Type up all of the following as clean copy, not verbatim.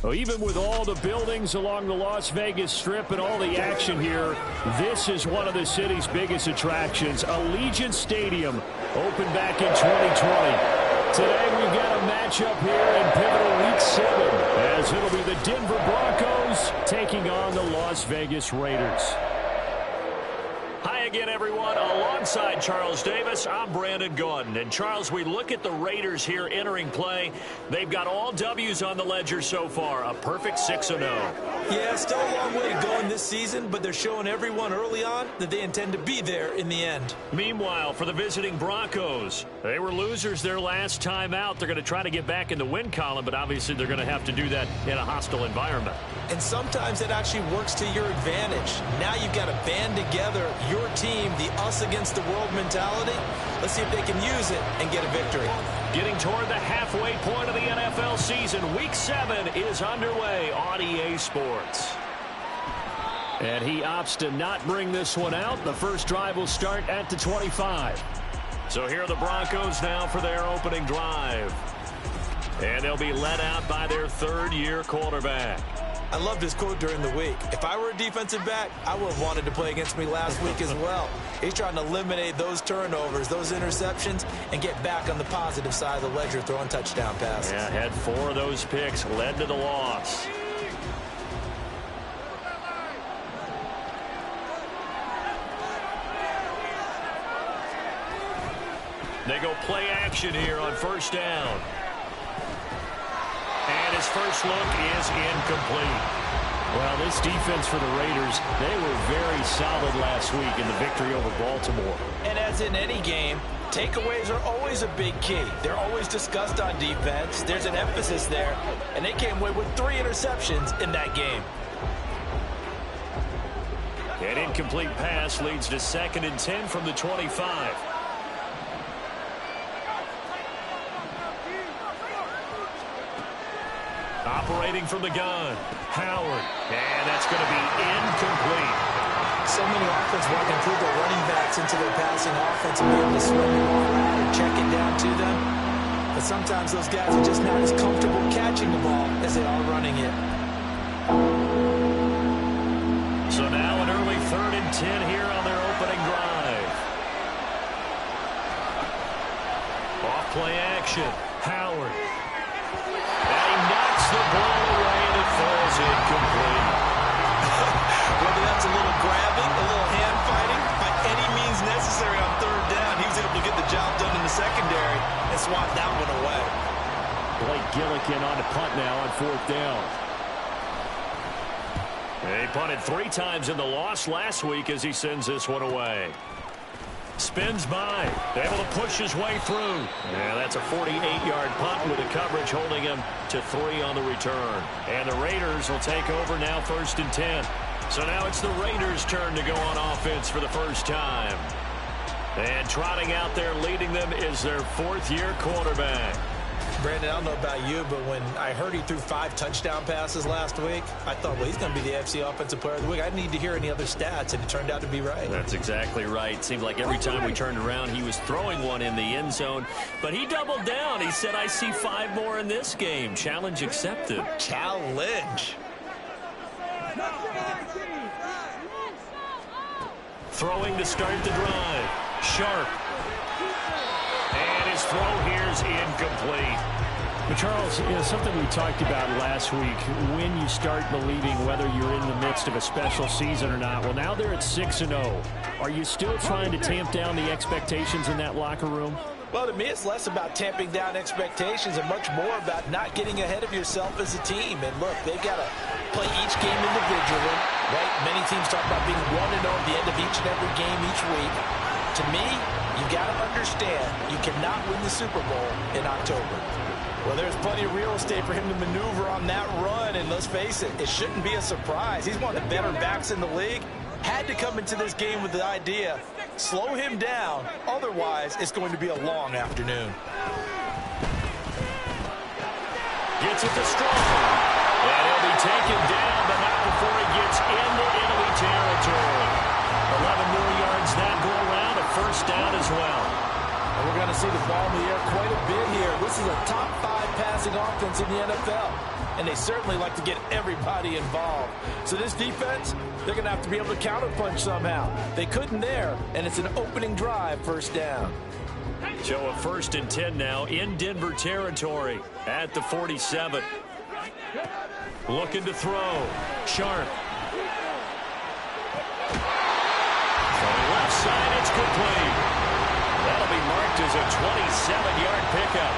Well, even with all the buildings along the Las Vegas Strip and all the action here, this is one of the city's biggest attractions. Allegiant Stadium opened back in 2020. Today we've got a matchup here in pivotal Week 7, as it'll be the Denver Broncos taking on the Las Vegas Raiders. Hi again, everyone. Alongside Charles Davis, I'm Brandon Gordon. And, Charles, we look at the Raiders here entering play. They've got all W's on the ledger so far, a perfect 6-0. Yeah, still a long way to go in this season, but they're showing everyone early on that they intend to be there in the end. Meanwhile, for the visiting Broncos, they were losers their last time out. They're going to try to get back in the win column, but obviously they're going to have to do that in a hostile environment. And sometimes it actually works to your advantage. Now you've got to band together your team, the us against the world mentality. Let's see if they can use it and get a victory. Getting toward the halfway point of the NFL season, Week 7 is underway on EA Sports. And he opts to not bring this one out. The first drive will start at the 25. So here are the Broncos now for their opening drive. And they'll be led out by their third-year quarterback. I loved his quote during the week. If I were a defensive back, I would have wanted to play against me last week as well. He's trying to eliminate those turnovers, those interceptions, and get back on the positive side of the ledger throwing touchdown passes. Yeah, had 4 of those picks, led to the loss. They go play action here on first down. And his first look is incomplete. Well, this defense for the Raiders, they were very solid last week in the victory over Baltimore. And as in any game, takeaways are always a big key. They're always discussed on defense. There's an emphasis there. And they came away with 3 interceptions in that game. An incomplete pass leads to 2nd and 10 from the 25. Operating from the gun, Howard. And that's going to be incomplete. So many offenses want to include their running backs into their passing offense and be able to swing the ball around and check it down to them. But sometimes those guys are just not as comfortable catching the ball as they are running it. So now an early 3rd and 10 here on their opening drive. Off play action, Howard. The ball away and it falls incomplete. Whether that's a little grabbing, a little hand fighting, by any means necessary on 3rd down, he was able to get the job done in the secondary and swat that one away. Blake Gillikin on the punt now on 4th down. He punted 3 times in the loss last week as he sends this one away. Spins by, able to push his way through. Yeah, that's a 48-yard punt with the coverage holding him to 3 on the return. And the Raiders will take over now 1st and 10. So now it's the Raiders' turn to go on offense for the first time. And trotting out there leading them is their 4th-year quarterback. Brandon, I don't know about you, but when I heard he threw 5 touchdown passes last week, I thought, well, he's going to be the AFC Offensive Player of the Week. I didn't need to hear any other stats, and it turned out to be right. That's exactly right. Seemed like every time we turned around, he was throwing one in the end zone. But he doubled down. He said, I see 5 more in this game. Challenge accepted. Challenge. Throwing to start the drive. Sharp. And his throw here is incomplete. But Charles, something we talked about last week, when you start believing whether you're in the midst of a special season or not. Well, now they're at 6-0. Are you still trying to tamp down the expectations in that locker room? Well, to me, it's less about tamping down expectations and much more about not getting ahead of yourself as a team. And look, they've got to play each game individually, right? Many teams talk about being 1-0 at the end of each and every game each week. To me, you got to understand you cannot win the Super Bowl in October. Well, there's plenty of real estate for him to maneuver on that run, and let's face it, it shouldn't be a surprise. He's one of the better backs in the league. Had to come into this game with the idea, slow him down, otherwise it's going to be a long afternoon. Gets it to Strong, and he'll be taken down, but not before he gets into enemy territory. 11 more yards that go around, a first down as well. And we're going to see the ball in the air quite a bit here. This is a top 5 passing offense in the NFL. and they certainly like to get everybody involved. So this defense, they're going to have to be able to counterpunch somehow. They couldn't there, and it's an opening drive, first down. So a 1st and 10 now in Denver territory at the 47. Looking to throw. Sharp. Throwing left side, it's complete. That'll be marked as a 27-yard pickup.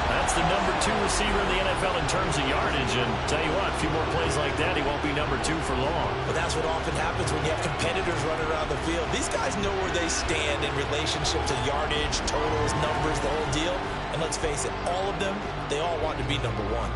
That's the number 2 receiver in the NFL in terms of yardage. And tell you what, a few more plays like that, he won't be number 2 for long. But that's what often happens when you have competitors running around the field. These guys know where they stand in relationship to yardage, totals, numbers, the whole deal. And let's face it, all of them, they all want to be number 1.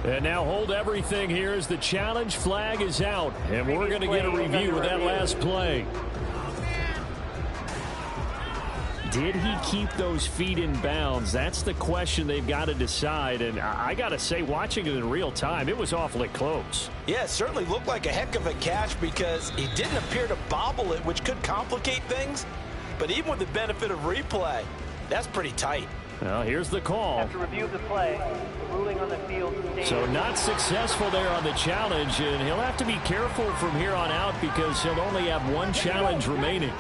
And now hold everything here as the challenge flag is out. And we're going to get a review of that last play. Did he keep those feet in bounds? That's the question they've got to decide. And I got to say, watching it in real time, it was awfully close. Yeah, it certainly looked like a heck of a catch because he didn't appear to bobble it, which could complicate things. But even with the benefit of replay, that's pretty tight. Well, here's the call. After review of the play, the ruling on the field stands. So not successful there on the challenge, and he'll have to be careful from here on out because he'll only have one challenge remaining.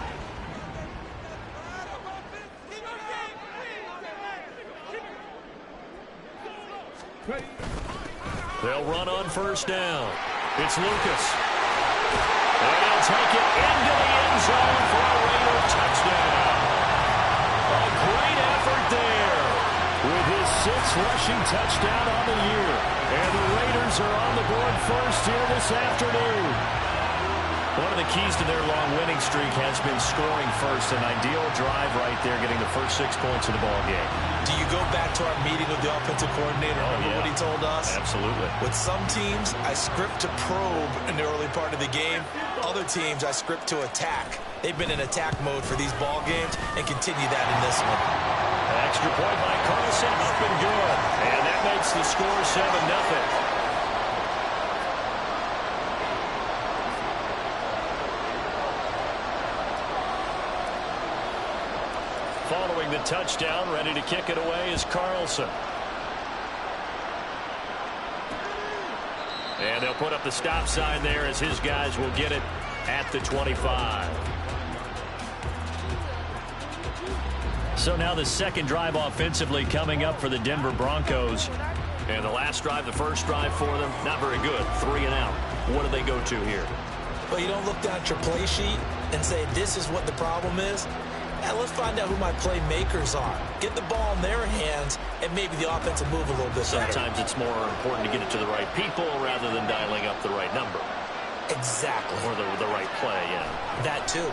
They'll run on 1st down. It's Lucas. And he'll take it into the end zone for a Raider touchdown. A great effort there. With his 6th rushing touchdown on the year. And the Raiders are on the board first here this afternoon. One of the keys to their long winning streak has been scoring first. An ideal drive right there, getting the first 6 points of the ball game. Do you go back to our meeting with the offensive coordinator? Remember what he told us? Absolutely. With some teams, I script to probe in the early part of the game. Other teams, I script to attack. They've been in attack mode for these ball games and continue that in this one. Extra point by Carlson, up and good. And that makes the score 7-0. Following the touchdown, ready to kick it away is Carlson. And they'll put up the stop sign there as his guys will get it at the 25. So now the second drive offensively coming up for the Denver Broncos. And the last drive, the first drive for them, not very good. 3 and out. What do they go to here? Well, you don't look down at your play sheet and say, this is what the problem is. Yeah, let's find out who my playmakers are. Get the ball in their hands, and maybe the offense will move a little bit better. Sometimes it's more important to get it to the right people rather than dialing up the right number. Exactly. Or the right play, yeah. That too.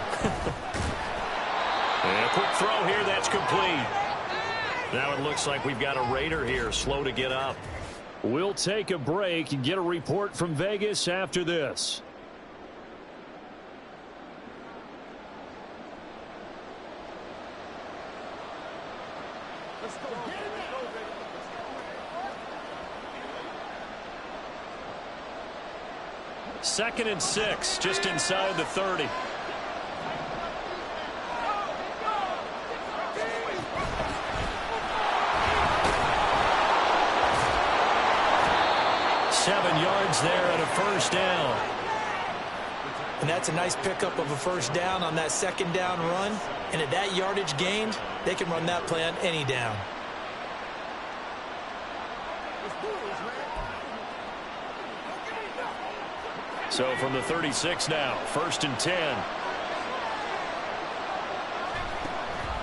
And a quick throw here, that's complete. Now it looks like we've got a Raider here, slow to get up. We'll take a break and get a report from Vegas after this. Second and 6, just inside the 30. Seven yards there and a first down. And that's a nice pickup of a first down on that second down run. And at that yardage gained, they can run that play on any down. So from the 36 now, 1st and 10.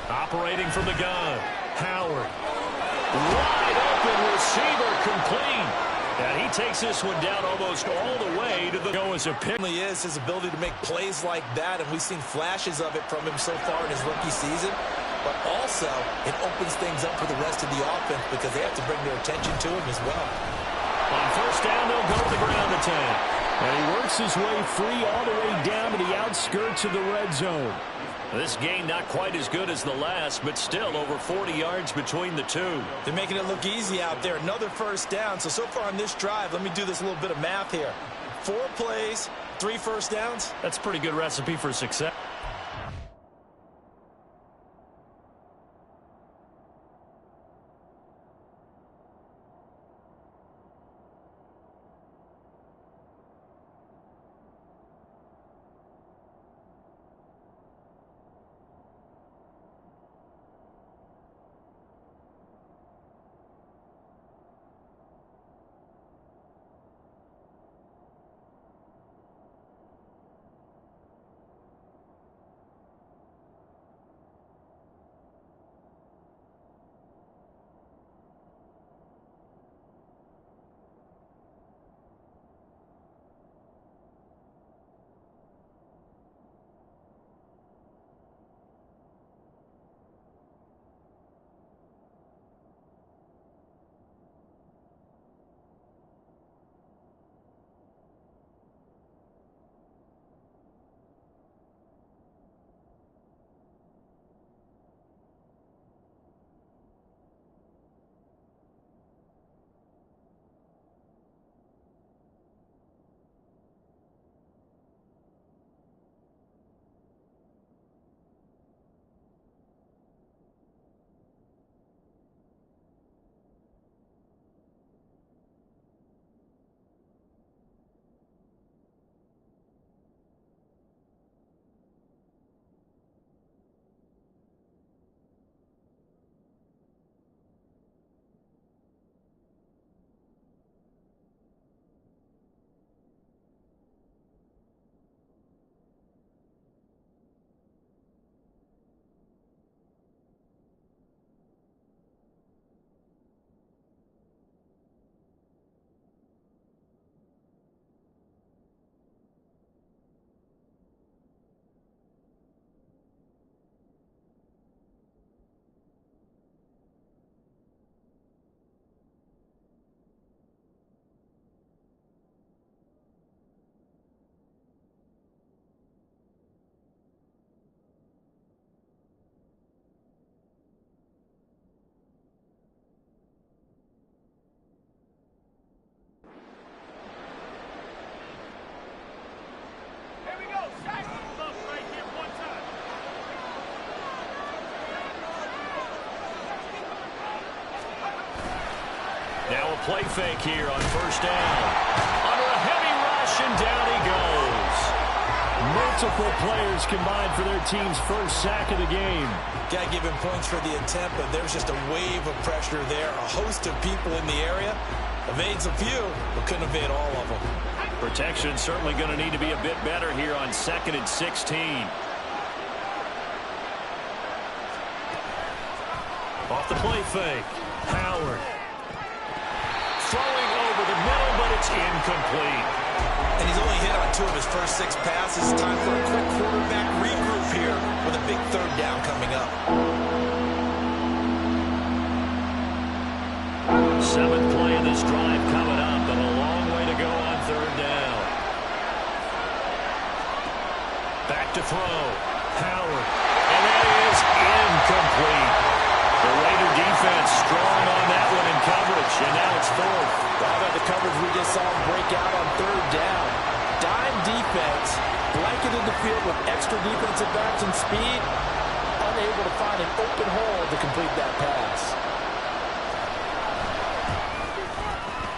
Operating from the gun, Howard. Wide open receiver complete. And he takes this one down almost all the way to the go as a pick. Is his ability to make plays like that, and we've seen flashes of it from him so far in his rookie season. But also, it opens things up for the rest of the offense because they have to bring their attention to him as well. On first down, they'll go to the ground attack. And he works his way free all the way down to the outskirts of the red zone. This game not quite as good as the last, but still over 40 yards between the two. They're making it look easy out there. Another first down. So far on this drive, let me do this little bit of math here. 4 plays, 3 first downs. That's a pretty good recipe for success. Now a play fake here on first down. Under a heavy rush, and down he goes. Multiple players combined for their team's first sack of the game. Got to give him points for the attempt, but there's just a wave of pressure there. A host of people in the area. Evades a few, but couldn't evade all of them. Protection certainly going to need to be a bit better here on 2nd and 16. Off the play fake. Howard. Throwing over the middle, but it's incomplete. And he's only hit on 2 of his first 6 passes. Time for a quick quarterback regroup here with a big 3rd down coming up. 7th play of this drive coming up, and a long way to go on 3rd down. Back to throw. Howard. And that is incomplete. The Raider defense strong on that one in coverage, and now it's 4th. How about the coverage we just saw him break out on 3rd down? Dime defense, blanketed the field with extra defensive backs and speed, unable to find an open hole to complete that pass.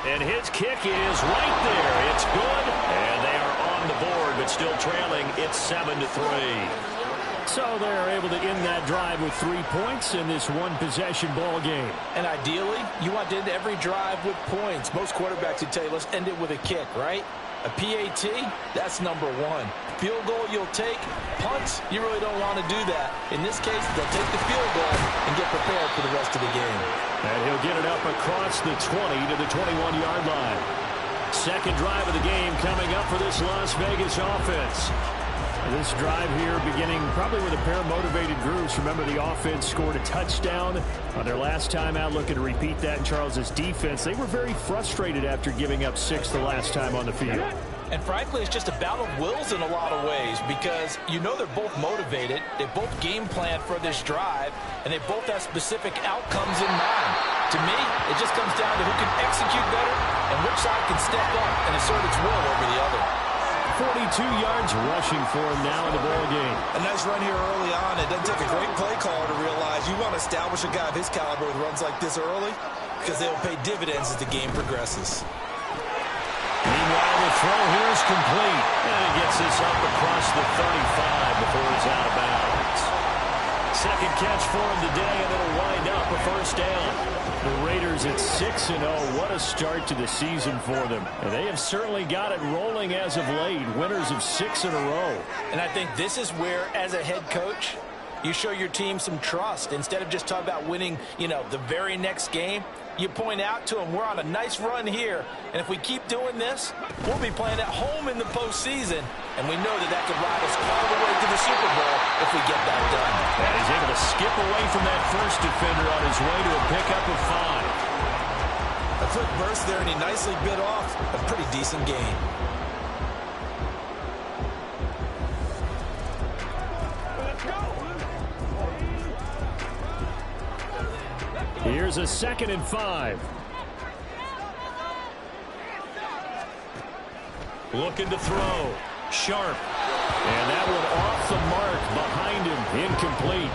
And his kick is right there. It's good, and they are on the board, but still trailing. It's 7-3. So they're able to end that drive with 3 points in this one-possession ball game. And ideally, you want to end every drive with points. Most quarterbacks would tell you, let's end it with a kick, right? A PAT, that's number one. Field goal you'll take. Punts, you really don't want to do that. In this case, they'll take the field goal and get prepared for the rest of the game. And he'll get it up across the 20 to the 21-yard line. Second drive of the game coming up for this Las Vegas offense. This drive here beginning probably with a pair of motivated groups. Remember, the offense scored a touchdown on their last time out, looking to repeat that in Charles's defense. They were very frustrated after giving up 6 the last time on the field. And frankly, it's just a battle of wills in a lot of ways because you know they're both motivated. They both game plan for this drive, and they both have specific outcomes in mind. To me, it just comes down to who can execute better and which side can step up and assert its will over the other. 42 yards rushing for him now in the ball game. A nice run here early on. It doesn't take a great play caller to realize you want to establish a guy of his caliber with runs like this early because they'll pay dividends as the game progresses. Meanwhile, the throw here is complete. And he gets this up across the 35 before he's out of bounds. Second catch for him today, and it'll wind up a first down. The Raiders at 6-0. What a start to the season for them. And they have certainly got it rolling as of late. Winners of 6 in a row. And I think this is where, as a head coach, you show your team some trust. Instead of just talking about winning, the very next game, you point out to them, we're on a nice run here. And if we keep doing this, we'll be playing at home in the postseason. And we know that could ride us all the way to the Super Bowl if we get that done. And he's able to skip away from that first defender on his way to a pickup of 5. A quick burst there, and he nicely bit off a pretty decent gain. Here's a 2nd and 5. Looking to throw. Sharp. And that one off the mark behind him. Incomplete.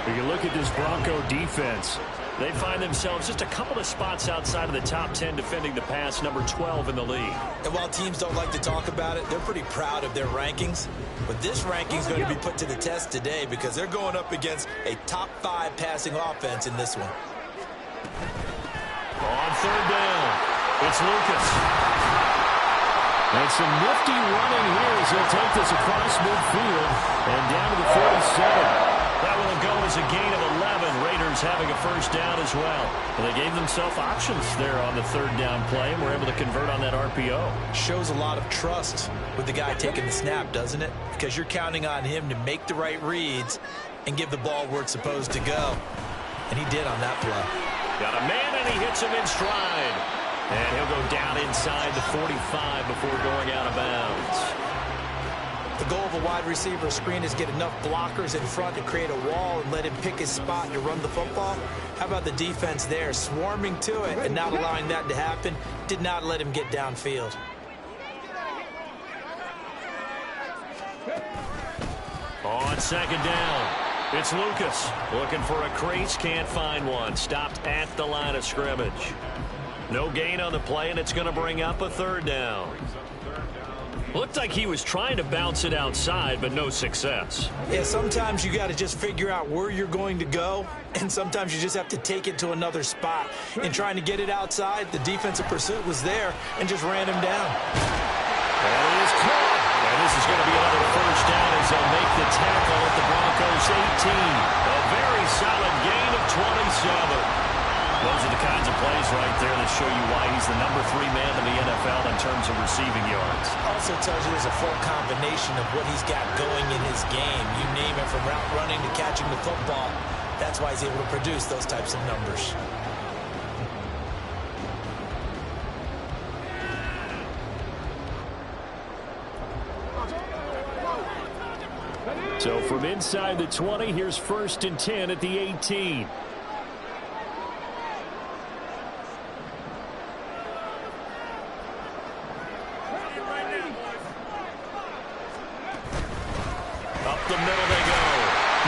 If you look at this Bronco defense, They find themselves just a couple of spots outside of the top 10 defending the pass, number 12 in the league. And while teams don't like to talk about it, they're pretty proud of their rankings. But this ranking is going to be put to the test today because they're going up against a top 5 passing offense in this one. On third down, it's Lucas. And some nifty running here as he'll take this across midfield and down to the 47. That will go as a gain of 11. Raiders having a first down as well. And they gave themselves options there on the third down play and were able to convert on that RPO. Shows a lot of trust with the guy taking the snap, doesn't it? Because you're counting on him to make the right reads and give the ball where it's supposed to go. And he did on that play. Got a man and he hits him in stride. And he'll go down inside the 45 before going out of bounds. The goal of a wide receiver screen is get enough blockers in front to create a wall and let him pick his spot to run the football. How about the defense there, swarming to it and not allowing that to happen? Did not let him get downfield. On second down, it's Lucas looking for a crease, can't find one. Stopped at the line of scrimmage. No gain on the play, and it's going to bring up a third down. Looked like he was trying to bounce it outside, but no success. Yeah, sometimes you got to just figure out where you're going to go, and sometimes you just have to take it to another spot. In trying to get it outside, the defensive pursuit was there and just ran him down. And it is caught. And this is going to be another first down as they'll make the tackle at the Broncos 18. A very solid gain of 27. Those are the kinds of plays right there that show you why he's the number 3 man in the NFL in terms of receiving yards. Also tells you there's a full combination of what he's got going in his game. You name it, from route running to catching the football. That's why he's able to produce those types of numbers. So from inside the 20, here's 1st and 10 at the 18. The middle they go.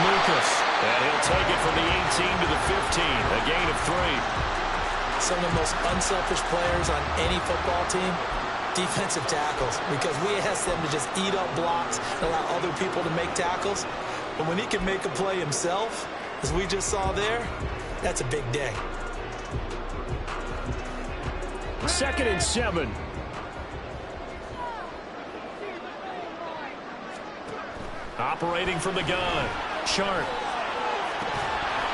Lucas. And he'll take it from the 18 to the 15. A gain of 3. Some of the most unselfish players on any football team, defensive tackles, because we ask them to just eat up blocks and allow other people to make tackles. But when he can make a play himself, as we just saw there, that's a big day. 2nd and 7. Operating from the gun. Sharp.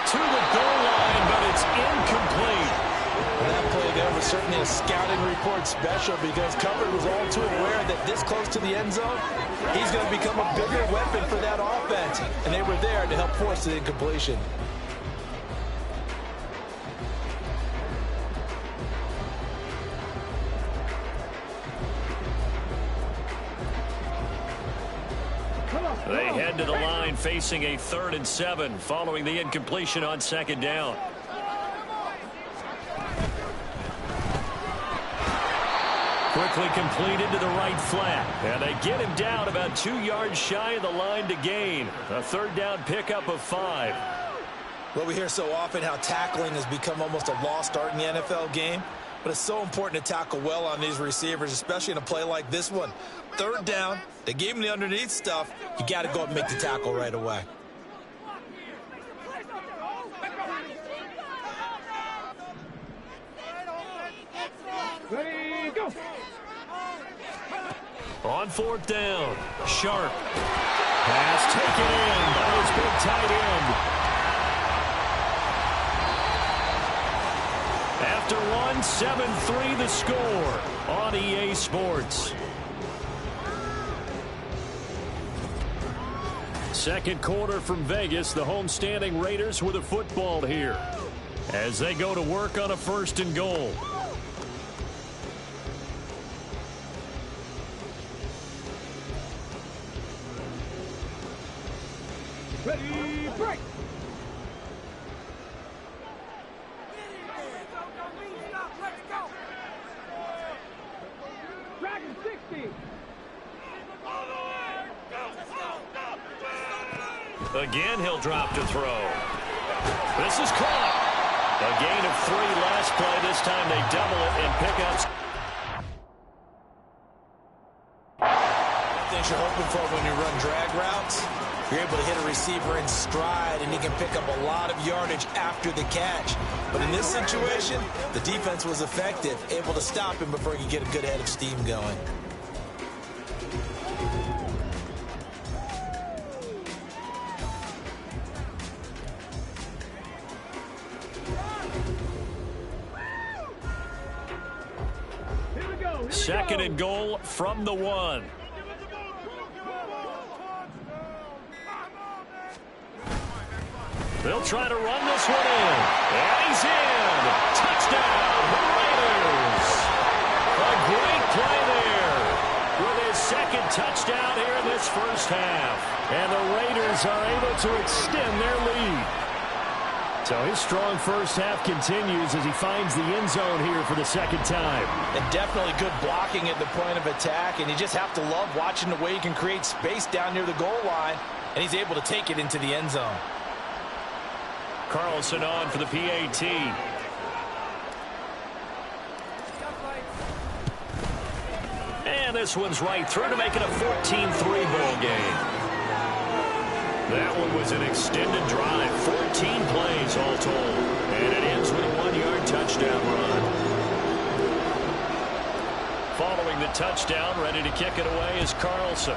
To the goal line, but it's incomplete. That play there was certainly a scouting report special because Cover was all too aware that this close to the end zone, he's going to become a bigger weapon for that offense. And they were there to help force the incompletion. They head to the line facing a 3rd and 7 following the incompletion on 2nd down. Quickly completed to the right flat. And they get him down about 2 yards shy of the line to gain. A 3rd down pickup of 5. Well, we hear so often how tackling has become almost a lost art in the NFL game. But it's so important to tackle well on these receivers, especially in a play like this one. 3rd down, they gave him the underneath stuff. You got to go up and make the tackle right away. Ready, go. On 4th down, Sharp. Pass taken in by his big tight end. After one, 7-3 the score on EA Sports. Second quarter from Vegas, the homestanding Raiders with a football here as they go to work on a 1st and goal. Ready, break. Dragon 60. Again, he'll drop to throw. This is caught. A gain of 3 last play. This time they double it and pick up. Things you're hoping for when you run drag routes, you're able to hit a receiver in stride, and he can pick up a lot of yardage after the catch. But in this situation, the defense was effective, able to stop him before he could get a good head of steam going. Second and goal from the 1. They'll try to run this one in. And he's in. Touchdown, the Raiders. A great play there with his 2nd touchdown here in this first half. And the Raiders are able to extend their lead. So his strong first half continues as he finds the end zone here for the 2nd time. And definitely good blocking at the point of attack, and you just have to love watching the way he can create space down near the goal line, and he's able to take it into the end zone. Carlson on for the PAT. And this one's right through to make it a 14-3 ball game. That one was an extended drive, 14 plays all told. And it ends with a 1-yard touchdown run. Following the touchdown, ready to kick it away is Carlson.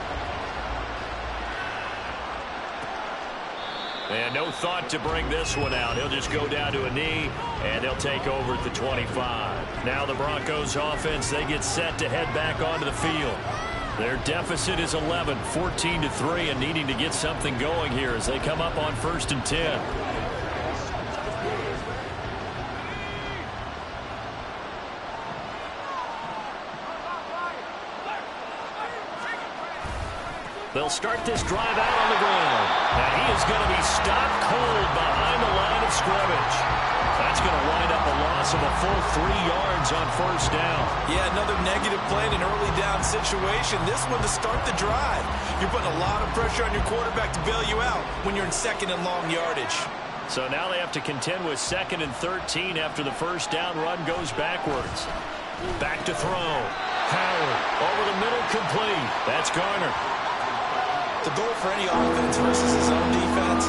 And no thought to bring this one out. He'll just go down to a knee, and they'll take over at the 25. Now the Broncos offense, they get set to head back onto the field. Their deficit is 11, 14-3, and needing to get something going here as they come up on 1st and 10. They'll start this drive out on the ground. And he is going to be stopped cold behind the line of scrimmage. That's going to wind up a loss of a full 3 yards on 1st down. Yeah, another negative play in an early down situation. This one to start the drive. You're putting a lot of pressure on your quarterback to bail you out when you're in 2nd and long yardage. So now they have to contend with 2nd and 13 after the 1st down run goes backwards. Back to throw. Howard over the middle, complete. That's Garner. The goal for any offense versus his own defense,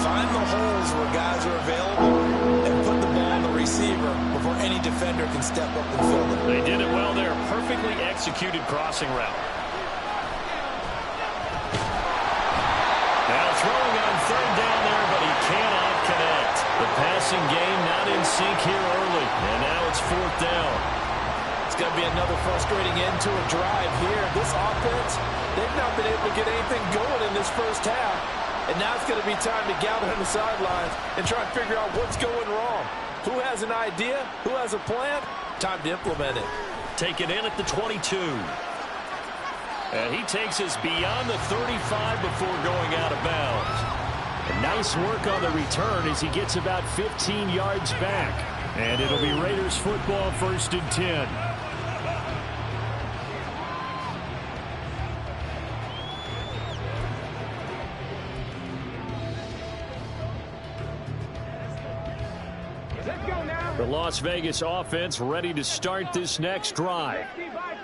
find the holes where guys are available and put the ball on the receiver before any defender can step up and fill it. They did it well there. Perfectly executed crossing route. passing game not in sync here early. And now it's 4th down. It's going to be another frustrating end to a drive here. This offense, they've not been able to get anything going in this first half. And now it's going to be time to gather on the sidelines and try and figure out what's going wrong. Who has an idea? Who has a plan? Time to implement it. Take it in at the 22. And he takes us beyond the 35 before going out of bounds. And nice work on the return as he gets about 15 yards back. And it'll be Raiders football, 1st and 10. Let's go now. The Las Vegas offense ready to start this next drive.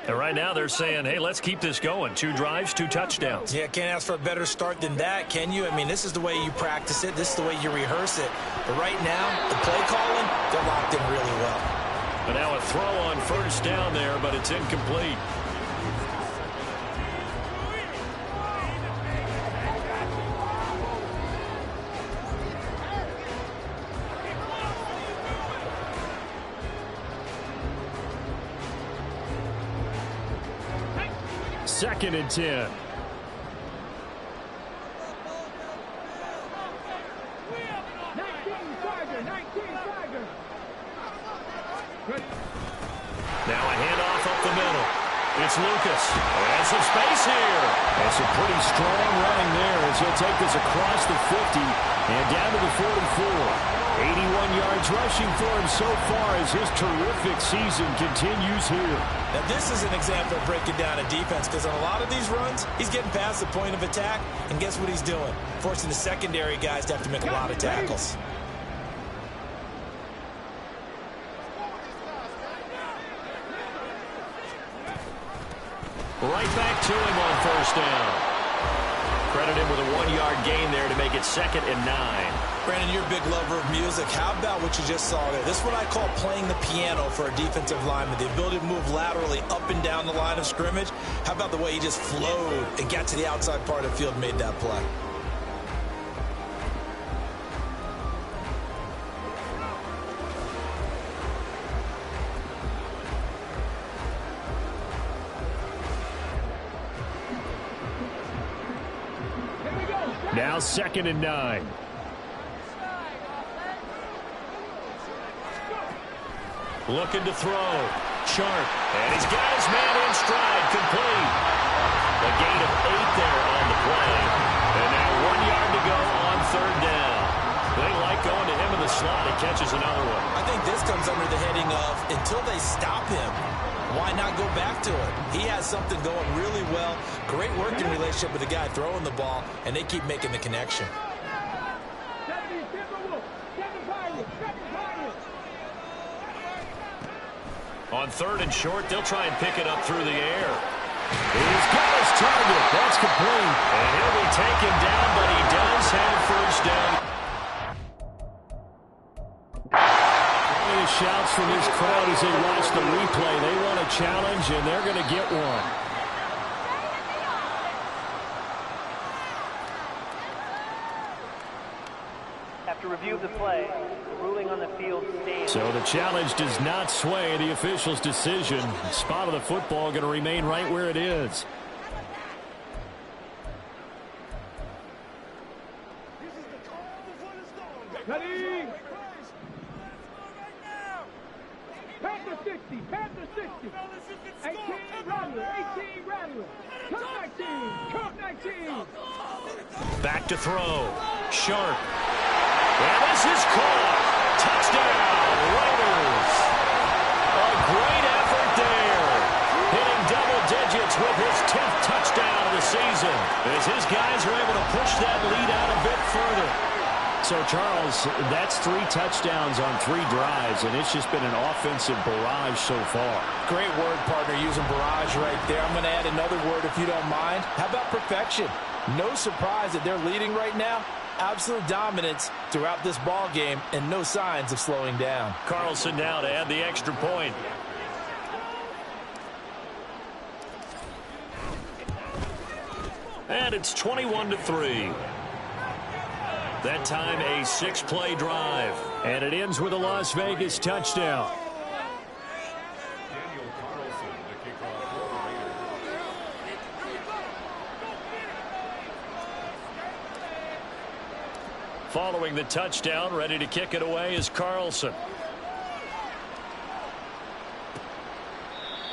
And right now they're saying, hey, let's keep this going. 2 drives, 2 touchdowns. Yeah, can't ask for a better start than that, can you? I mean, this is the way you practice it. This is the way you rehearse it. But right now, the play calling, they're locked in really well. And now a throw on 1st down there, but it's incomplete. Second and 10. 19 Tiger, 19 Tiger. Now a handoff up the middle. It's Lucas. And some space here. And some pretty strong running there as he'll take this across the 50 and down to the 44. 81 yards rushing for him so far as his terrific season continues here. Now, this is an example of breaking down a defense because on a lot of these runs, he's getting past the point of attack, and guess what he's doing? Forcing the secondary guys to have to make a lot of tackles. Right back to him on 1st down. Credit him with a 1-yard gain there to make it 2nd and 9. Brandon, you're a big lover of music. How about what you just saw there? This is what I call playing the piano for a defensive lineman. The ability to move laterally up and down the line of scrimmage. How about the way he just flowed and got to the outside part of the field and made that play? Now 2nd and 9. Looking to throw. Sharp. And he's got his man in stride. Complete. A gain of 8 there on the play. And now 1 yard to go on 3rd down. They like going to him in the slot. He catches another one. I think this comes under the heading of until they stop him, why not go back to it? He has something going really well. Great working relationship with the guy throwing the ball, and they keep making the connection. On 3rd and short, they'll try and pick it up through the air. He's got his target. That's complete. And he'll be taken down, but he does have 1st down. The shouts from this crowd as they watch the replay. They want a challenge, and they're going to get one. After review of the play, the ruling on the field stands. So the challenge does not sway the official's decision. The spot of the football going to remain right where it is. Ready? Panther 60, Panther 60. 18 Rattler, 18 Rattler. Cup 19. Back to throw. Sharp. And this is caught. Touchdown, Raiders. A great effort there. Hitting double digits with his 10th touchdown of the season. As his guys are able to push that lead out a bit further. So, Charles, that's 3 touchdowns on 3 drives, and it's just been an offensive barrage so far. Great word, partner, using barrage right there. I'm going to add another word if you don't mind. How about perfection? No surprise that they're leading right now. Absolute dominance throughout this ball game and no signs of slowing down. Carlson now to add the extra point. And it's 21-3. That time a 6-play drive. And it ends with a Las Vegas touchdown. Following the touchdown, ready to kick it away is Carlson.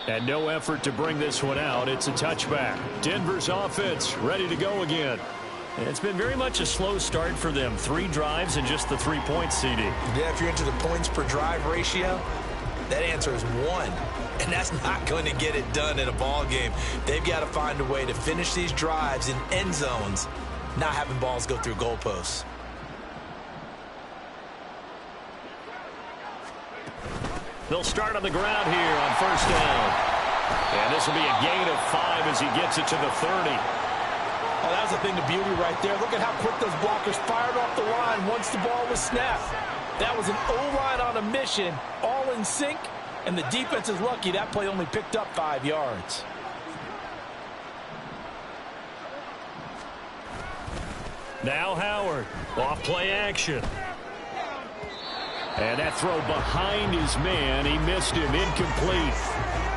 And no effort to bring this one out. It's a touchback. Denver's offense ready to go again. It's been very much a slow start for them. 3 drives and just the 3 points, CD. Yeah, if you're into the points per drive ratio, that answer is 1. And that's not going to get it done in a ball game. They've got to find a way to finish these drives in end zones, not having balls go through goalposts. They'll start on the ground here on first down. And this will be a gain of 5 as he gets it to the 30. Oh, that was a thing of beauty right there. Look at how quick those blockers fired off the line once the ball was snapped. That was an O-line on a mission, all in sync, and the defense is lucky that play only picked up 5 yards. Now Howard, off play action. And that throw behind his man, he missed him, incomplete.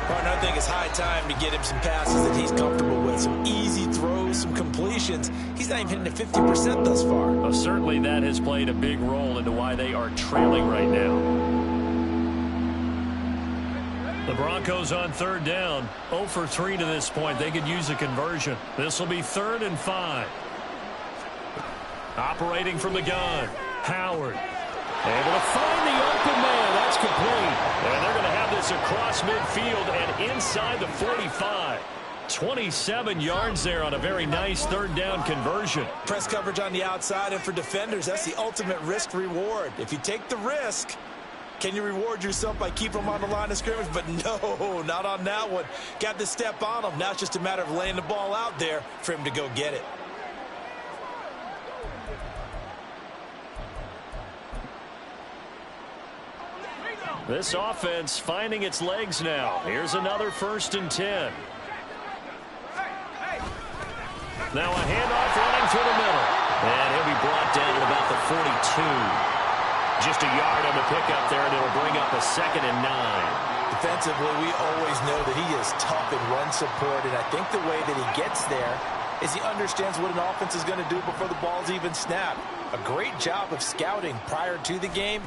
Partner, I think it's high time to get him some passes that he's comfortable with. Some easy throws, some completions. He's not even hitting at 50% thus far. Well, certainly that has played a big role into why they are trailing right now. The Broncos on third down. 0 for 3 to this point. They could use a conversion. This will be 3rd and 5. Operating from the gun. Howard. Able to find the open man. That's complete. And they're going to have this across midfield and inside the 45. 27 yards there on a very nice 3rd down conversion. Press coverage on the outside, and for defenders, that's the ultimate risk reward. If you take the risk, can you reward yourself by keeping them on the line of scrimmage? But no, not on that one. Got to step on them. Now it's just a matter of laying the ball out there for him to go get it. This offense finding its legs now. Here's another 1st and 10. Now a handoff running through the middle. And he'll be brought down at about the 42. Just a yard on the pickup there, and it'll bring up a 2nd and 9. Defensively, we always know that he is tough in run support, and I think the way that he gets there is he understands what an offense is going to do before the ball's even snapped. A great job of scouting prior to the game,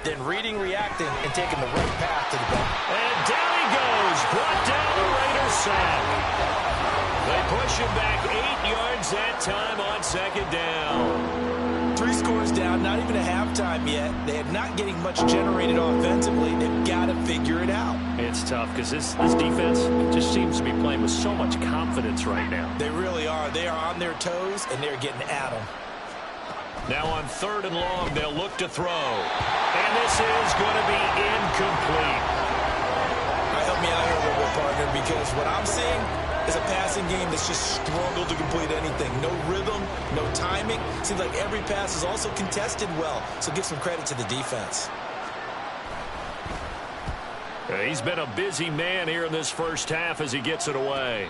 then reading, reacting, and taking the right path to the ball. And down he goes, brought down the Raiders sack. They push him back 8 yards that time on 2nd down. 3 scores down, not even a halftime yet. They are not getting much generated offensively. They've got to figure it out. It's tough because this defense just seems to be playing with so much confidence right now. They really are. They are on their toes, and they're getting at them. Now on 3rd and long, they'll look to throw. And this is going to be incomplete. Help me out here a little bit, partner, because what I'm seeing is a passing game that's just struggled to complete anything. No rhythm, no timing. Seems like every pass is also contested well, so give some credit to the defense. He's been a busy man here in this first half as he gets it away.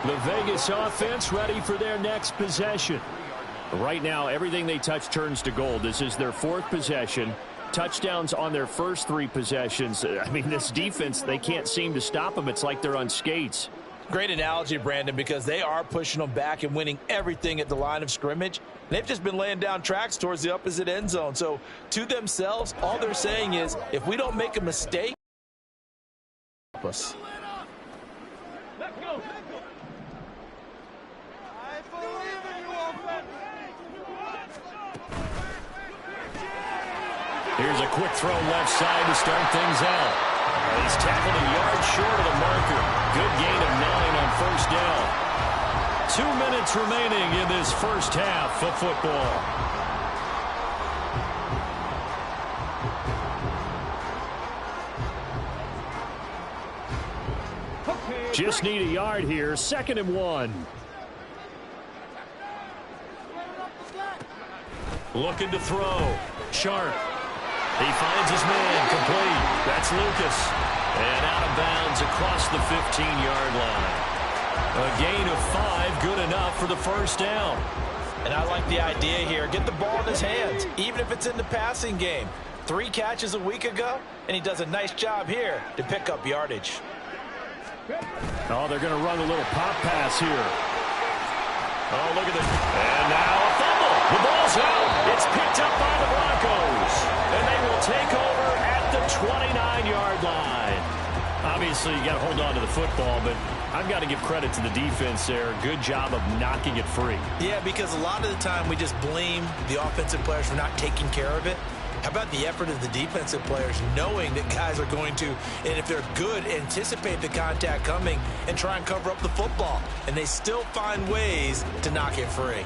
The Vegas offense ready for their next possession. Right now, everything they touch turns to gold. This is their 4th possession. Touchdowns on their first 3 possessions. I mean, this defense, they can't seem to stop them. It's like they're on skates. Great analogy, Brandon, because they are pushing them back and winning everything at the line of scrimmage. They've just been laying down tracks towards the opposite end zone. So to themselves, all they're saying is, if we don't make a mistake, help us. Here's a quick throw left side to start things out. He's tackled a yard short of the marker. Good gain of 9 on first down. 2 minutes remaining in this first half of football. Just need a yard here. 2nd and 1. Looking to throw. Sharp. He finds his man, complete. That's Lucas. And out of bounds across the 15-yard line. A gain of 5, good enough for the first down. And I like the idea here. Get the ball in his hands, even if it's in the passing game. 3 catches a week ago, and he does a nice job here to pick up yardage. Oh, they're going to run a little pop pass here. Oh, look at this. And now a fumble. The ball's out. It's picked up by the Broncos. And they will take over at the 29-yard line. Obviously, you got to hold on to the football, but I've got to give credit to the defense there. Good job of knocking it free. Yeah, because a lot of the time we just blame the offensive players for not taking care of it. How about the effort of the defensive players knowing that guys are going to, and if they're good, anticipate the contact coming and try and cover up the football. And they still find ways to knock it free.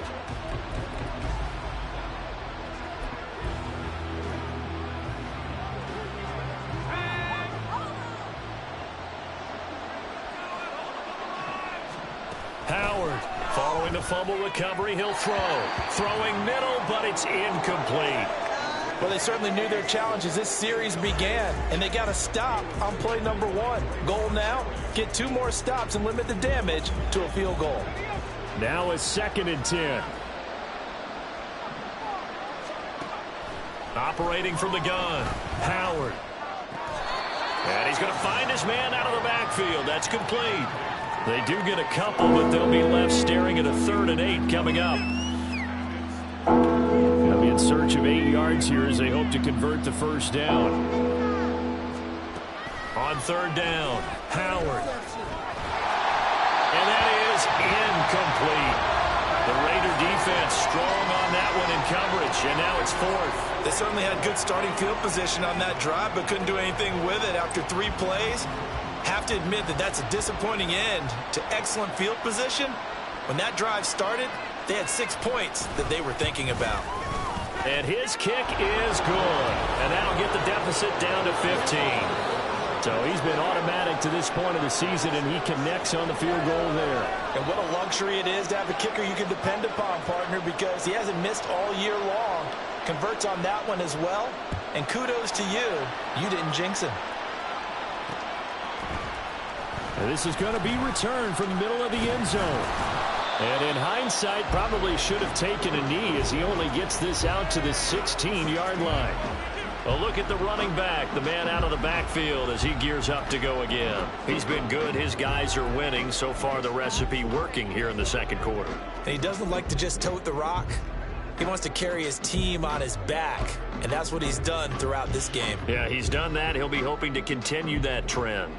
Howard, following the fumble recovery, he'll throw. Throwing middle, but it's incomplete. Well, they certainly knew their challenge as this series began, and they got to stop on play number 1. Goal now, get 2 more stops and limit the damage to a field goal. Now a 2nd and 10. Operating from the gun, Howard. And he's going to find his man out of the backfield. That's complete. They do get a couple, but they'll be left staring at a 3rd and 8 coming up. They'll be in search of 8 yards here as they hope to convert the first down. On 3rd down, Howard. And that is incomplete. The Raider defense strong on that one in coverage, and now it's 4th. They certainly had good starting field position on that drive, but couldn't do anything with it after 3 plays. Have to admit that that's a disappointing end to excellent field position. When that drive started, they had 6 points that they were thinking about. And his kick is good. And that'll get the deficit down to 15. So he's been automatic to this point of the season, and he connects on the field goal there. And what a luxury it is to have a kicker you can depend upon, partner, because he hasn't missed all year long. Converts on that one as well. And kudos to you. You didn't jinx him. And this is going to be returned from the middle of the end zone. And in hindsight, probably should have taken a knee as he only gets this out to the 16-yard line. Well, look at the running back, the man out of the backfield as he gears up to go again. He's been good. His guys are winning. So far, the recipe working here in the 2nd quarter. And he doesn't like to just tote the rock. He wants to carry his team on his back, and that's what he's done throughout this game. Yeah, he's done that. He'll be hoping to continue that trend.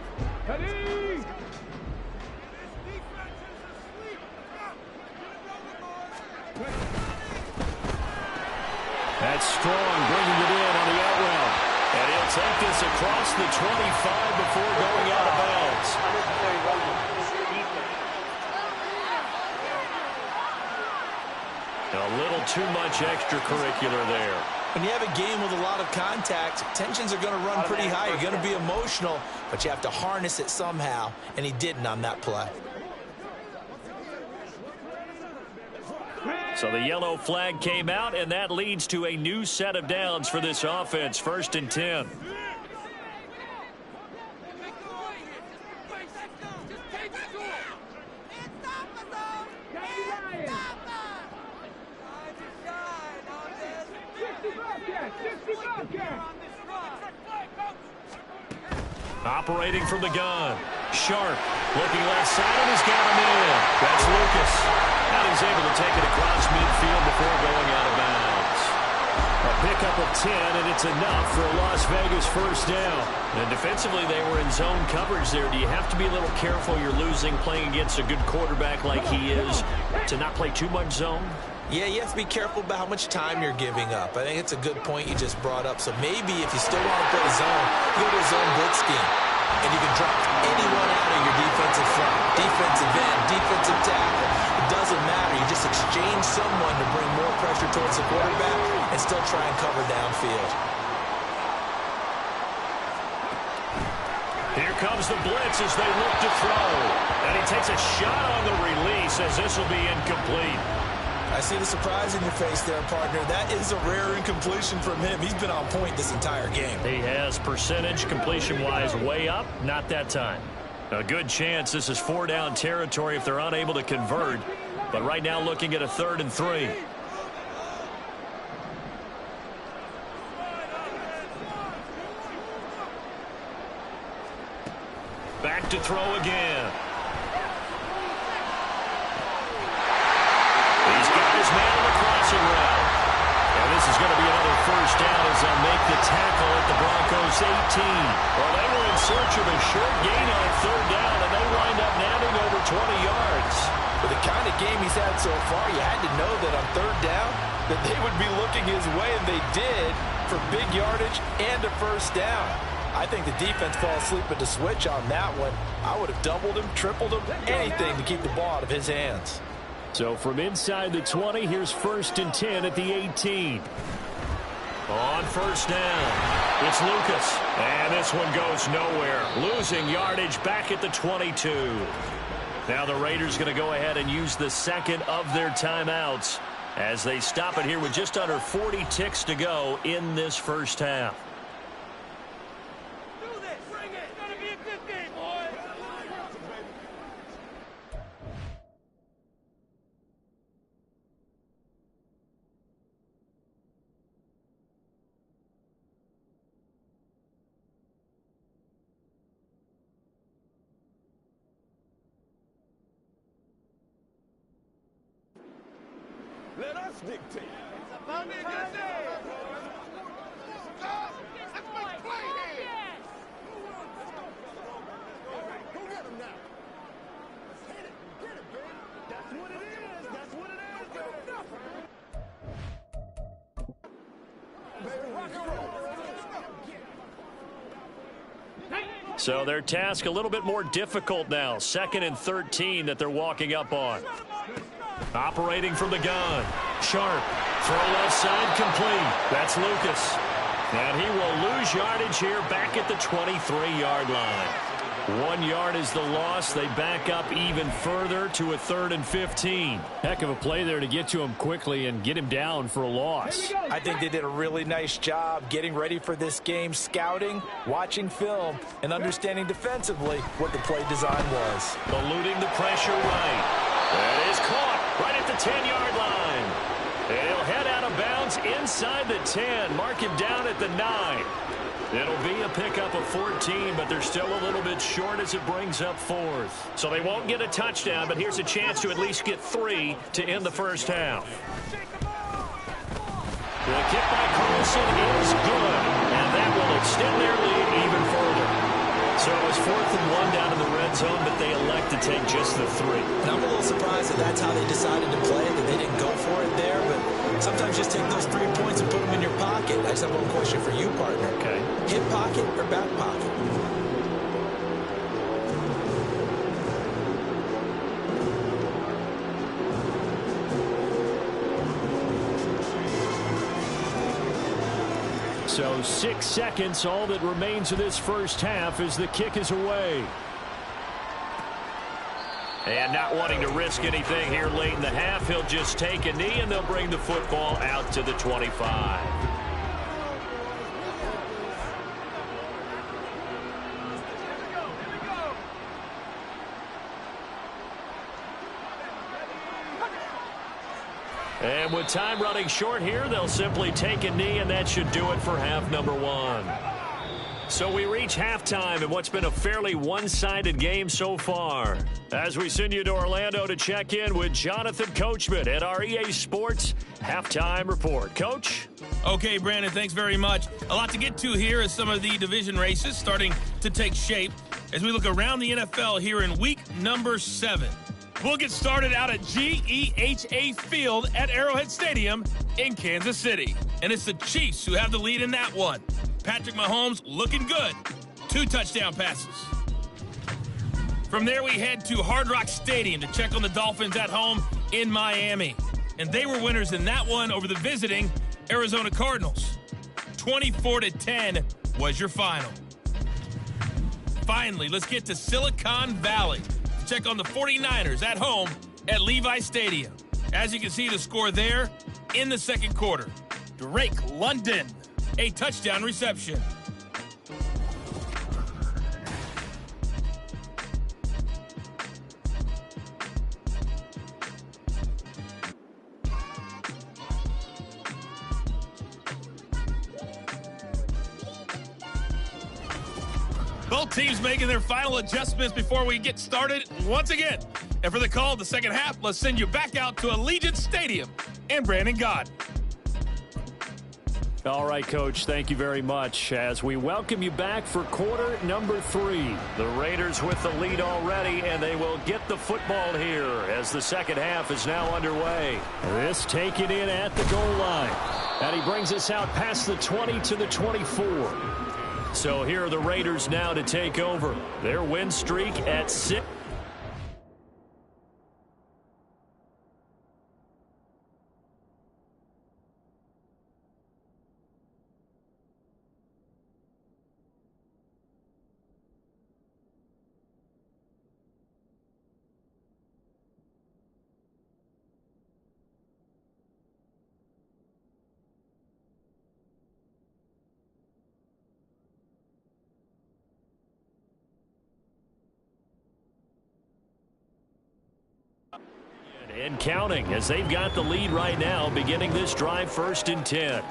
That's Strong bringing it in on the out route. And he'll take this across the 25 before going out of bounds. A little too much extracurricular there. When you have a game with a lot of contact, tensions are going to run pretty high. You're going to be emotional, but you have to harness it somehow, and he didn't on that play. So the yellow flag came out, and that leads to a new set of downs for this offense. 1st and 10. Operating from the gun. Sharp looking left side, and he's got him in. That's Lucas. And he's able to take it across midfield before going out of bounds. A pickup of 10, and it's enough for a Las Vegas first down. And defensively, they were in zone coverage there. Do you have to be a little careful? You're losing playing against a good quarterback like he is to not play too much zone? Yeah, you have to be careful about how much time you're giving up. I think it's a good point you just brought up. So maybe if you still want to play zone, you go to a zone blitz scheme. And you can drop anyone out of your defensive front, defensive end, defensive tackle. It doesn't matter. You just exchange someone to bring more pressure towards the quarterback and still try and cover downfield. Here comes the blitz as they look to throw. And he takes a shot on the release as this will be incomplete. I see the surprise in your face there, partner. That is a rare incompletion from him. He's been on point this entire game. He has percentage completion-wise way up. Not that time. A good chance this is 4-down territory if they're unable to convert. But right now looking at a 3rd and 3. Back to throw again. He's got his man on the crossing route. And this is going to be another 1st down as they'll make the tackle at the Broncos 18. Well, they were in search of a short gain on 3rd down, and they wind up nabbing over 20 yards. With the kind of game he's had so far, you had to know that on 3rd down that they would be looking his way, and they did, for big yardage and a 1st down. I think the defense fell asleep at the switch on that one. I would have doubled him, tripled him, anything to keep the ball out of his hands. So from inside the 20, here's 1st and 10 at the 18. On 1st down, it's Lucas. And this one goes nowhere. Losing yardage back at the 22. Now the Raiders going to go ahead and use the 2nd of their timeouts as they stop it here with just under 40 ticks to go in this 1st half. Let us dictate. So their task a little bit more difficult now. 2nd and 13 that they're walking up on. Operating from the gun. Sharp. Throw left side complete. That's Lucas. And he will lose yardage here back at the 23-yard line. 1 yard is the loss. They back up even further to a 3rd and 15. Heck of a play there to get to him quickly and get him down for a loss. I think they did a really nice job getting ready for this game, scouting, watching film, and understanding defensively what the play design was. Eluding the pressure right. That is caught right at the 10-yard line. And he'll head out of bounds inside the 10. Mark him down at the 9. It'll be a pickup of 14, but they're still a little bit short as it brings up 4th. So they won't get a touchdown, but here's a chance to at least get 3 to end the 1st half. The kick by Carlson is good, and that will extend their lead even further. So it was 4th and 1 down in the red zone, but they elect to take just the 3. And I'm a little surprised that that's how they decided to play it, that they didn't go for it there, but sometimes just take those 3 points and put them in your pocket. I just have one question for you, partner. Okay. Hip pocket or back pocket? So 6 seconds, all that remains of this 1st half as the kick is away. And not wanting to risk anything here late in the half, he'll just take a knee and they'll bring the football out to the 25. And with time running short here, they'll simply take a knee, and that should do it for half number 1. So we reach halftime in what's been a fairly one-sided game so far. As we send you to Orlando to check in with Jonathan Coachman at our EA Sports Halftime Report. Coach? Okay, Brandon, thanks very much. A lot to get to here as some of the division races starting to take shape as we look around the NFL here in week number 7. We'll get started out at GEHA Field at Arrowhead Stadium in Kansas City. And it's the Chiefs who have the lead in that one. Patrick Mahomes looking good. 2 touchdown passes. From there, we head to Hard Rock Stadium to check on the Dolphins at home in Miami. And they were winners in that one over the visiting Arizona Cardinals. 24-10 was your final. Finally, let's get to Silicon Valley to check on the 49ers at home at Levi Stadium. As you can see, the score there in the second quarter. Drake London, a touchdown reception. Both teams making their final adjustments before we get started once again. And for the call of the second half, let's send you back out to Allegiant Stadium and Brandon God. All right, Coach, thank you very much as we welcome you back for quarter number 3. The Raiders with the lead already, and they will get the football here as the second half is now underway. This taken in at the goal line. And he brings us out past the 20 to the 24. So here are the Raiders now to take over. Their win streak at 6. And counting as they've got the lead right now, beginning this drive 1st and 10.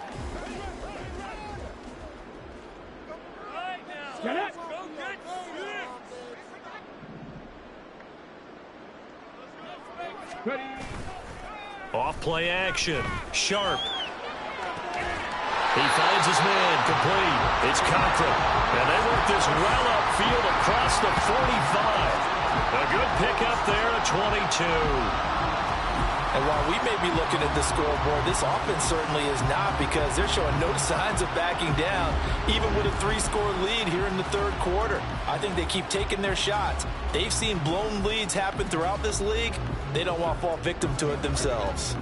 Off play action. Sharp. He finds his man complete. It's Cochran. And they work this well upfield across the 45. A good pickup there at 22. And while we may be looking at the scoreboard, this offense certainly is not, because they're showing no signs of backing down, even with a 3-score lead here in the third quarter. I think they keep taking their shots. They've seen blown leads happen throughout this league. They don't want to fall victim to it themselves.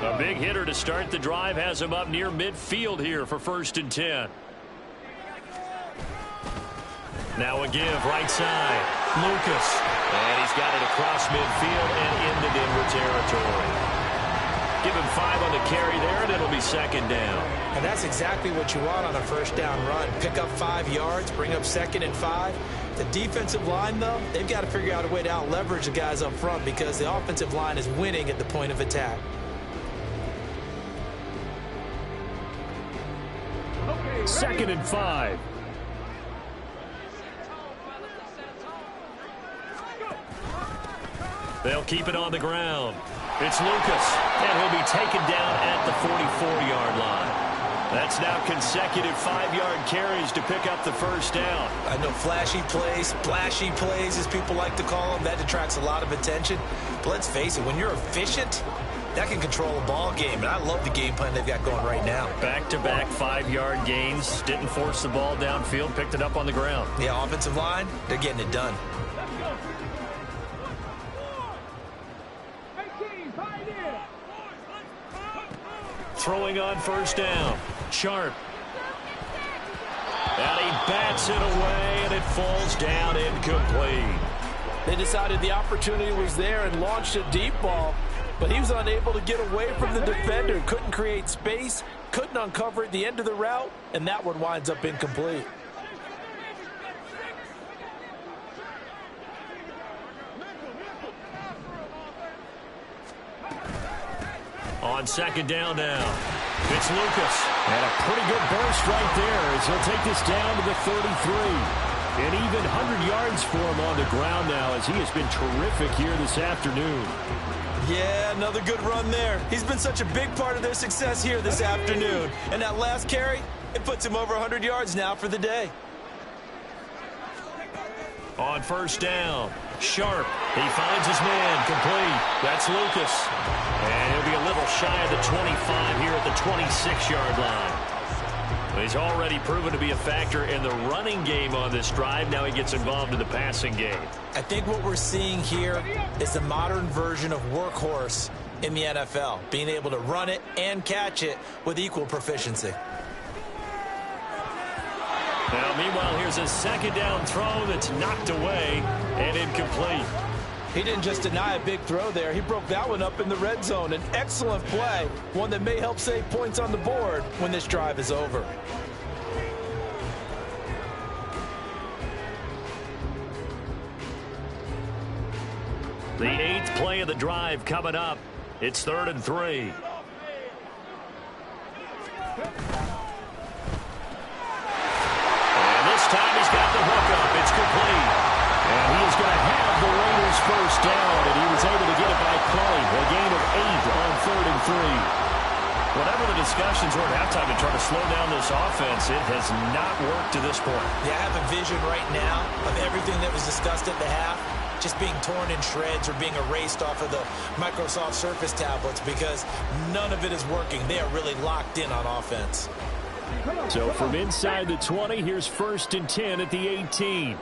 A big hitter to start the drive has him up near midfield here for 1st and 10. Now a give right side. Lucas. And he's got it across midfield and into Denver territory. Give him 5 on the carry there, and it'll be 2nd down. And that's exactly what you want on a first down run. Pick up 5 yards, bring up 2nd and 5. The defensive line, though, they've got to figure out a way to out-leverage the guys up front, because the offensive line is winning at the point of attack. Second and 5. They'll keep it on the ground. It's Lucas, and he'll be taken down at the 44-yard line. That's now consecutive 5-yard carries to pick up the first down. I know flashy plays, splashy plays, as people like to call them, that detracts a lot of attention. But let's face it, when you're efficient, that can control a ball game, and I love the game plan they've got going right now. Back-to-back 5-yard gains. Didn't force the ball downfield. Picked it up on the ground. Yeah, offensive line, they're getting it done. Throwing on first down. Sharp. And he bats it away, and it falls down incomplete. They decided the opportunity was there and launched a deep ball, but he was unable to get away from the defender. Couldn't create space, couldn't uncover at the end of the route, and that one winds up incomplete. On 2nd down now. It's Lucas. And a pretty good burst right there as he'll take this down to the 33. And even 100 yards for him on the ground now, as he has been terrific here this afternoon. Yeah, another good run there. He's been such a big part of their success here this afternoon. And that last carry, it puts him over 100 yards now for the day. On first down, Sharp. He finds his man complete. That's Lucas. And he'll be a little shy of the 25 here at the 26-yard line. He's already proven to be a factor in the running game on this drive. Now he gets involved in the passing game. I think what we're seeing here is the modern version of workhorse in the NFL, being able to run it and catch it with equal proficiency. Now, meanwhile, here's a 2nd down throw that's knocked away and incomplete. He didn't just deny a big throw there. He broke that one up in the red zone. An excellent play, one that may help save points on the board when this drive is over. The 8th play of the drive coming up. It's 3rd and 3. And this time he's got the hook up. It's complete. And he is going to have the Raiders first down, and he was able to get it by play. A gain of 8 on 3rd and 3. Whatever the discussions were at halftime to try to slow down this offense, it has not worked to this point. Yeah, I have a vision right now of everything that was discussed at the half just being torn in shreds or being erased off of the Microsoft Surface tablets because none of it is working. They are really locked in on offense. So from inside the 20, here's 1st and 10 at the 18.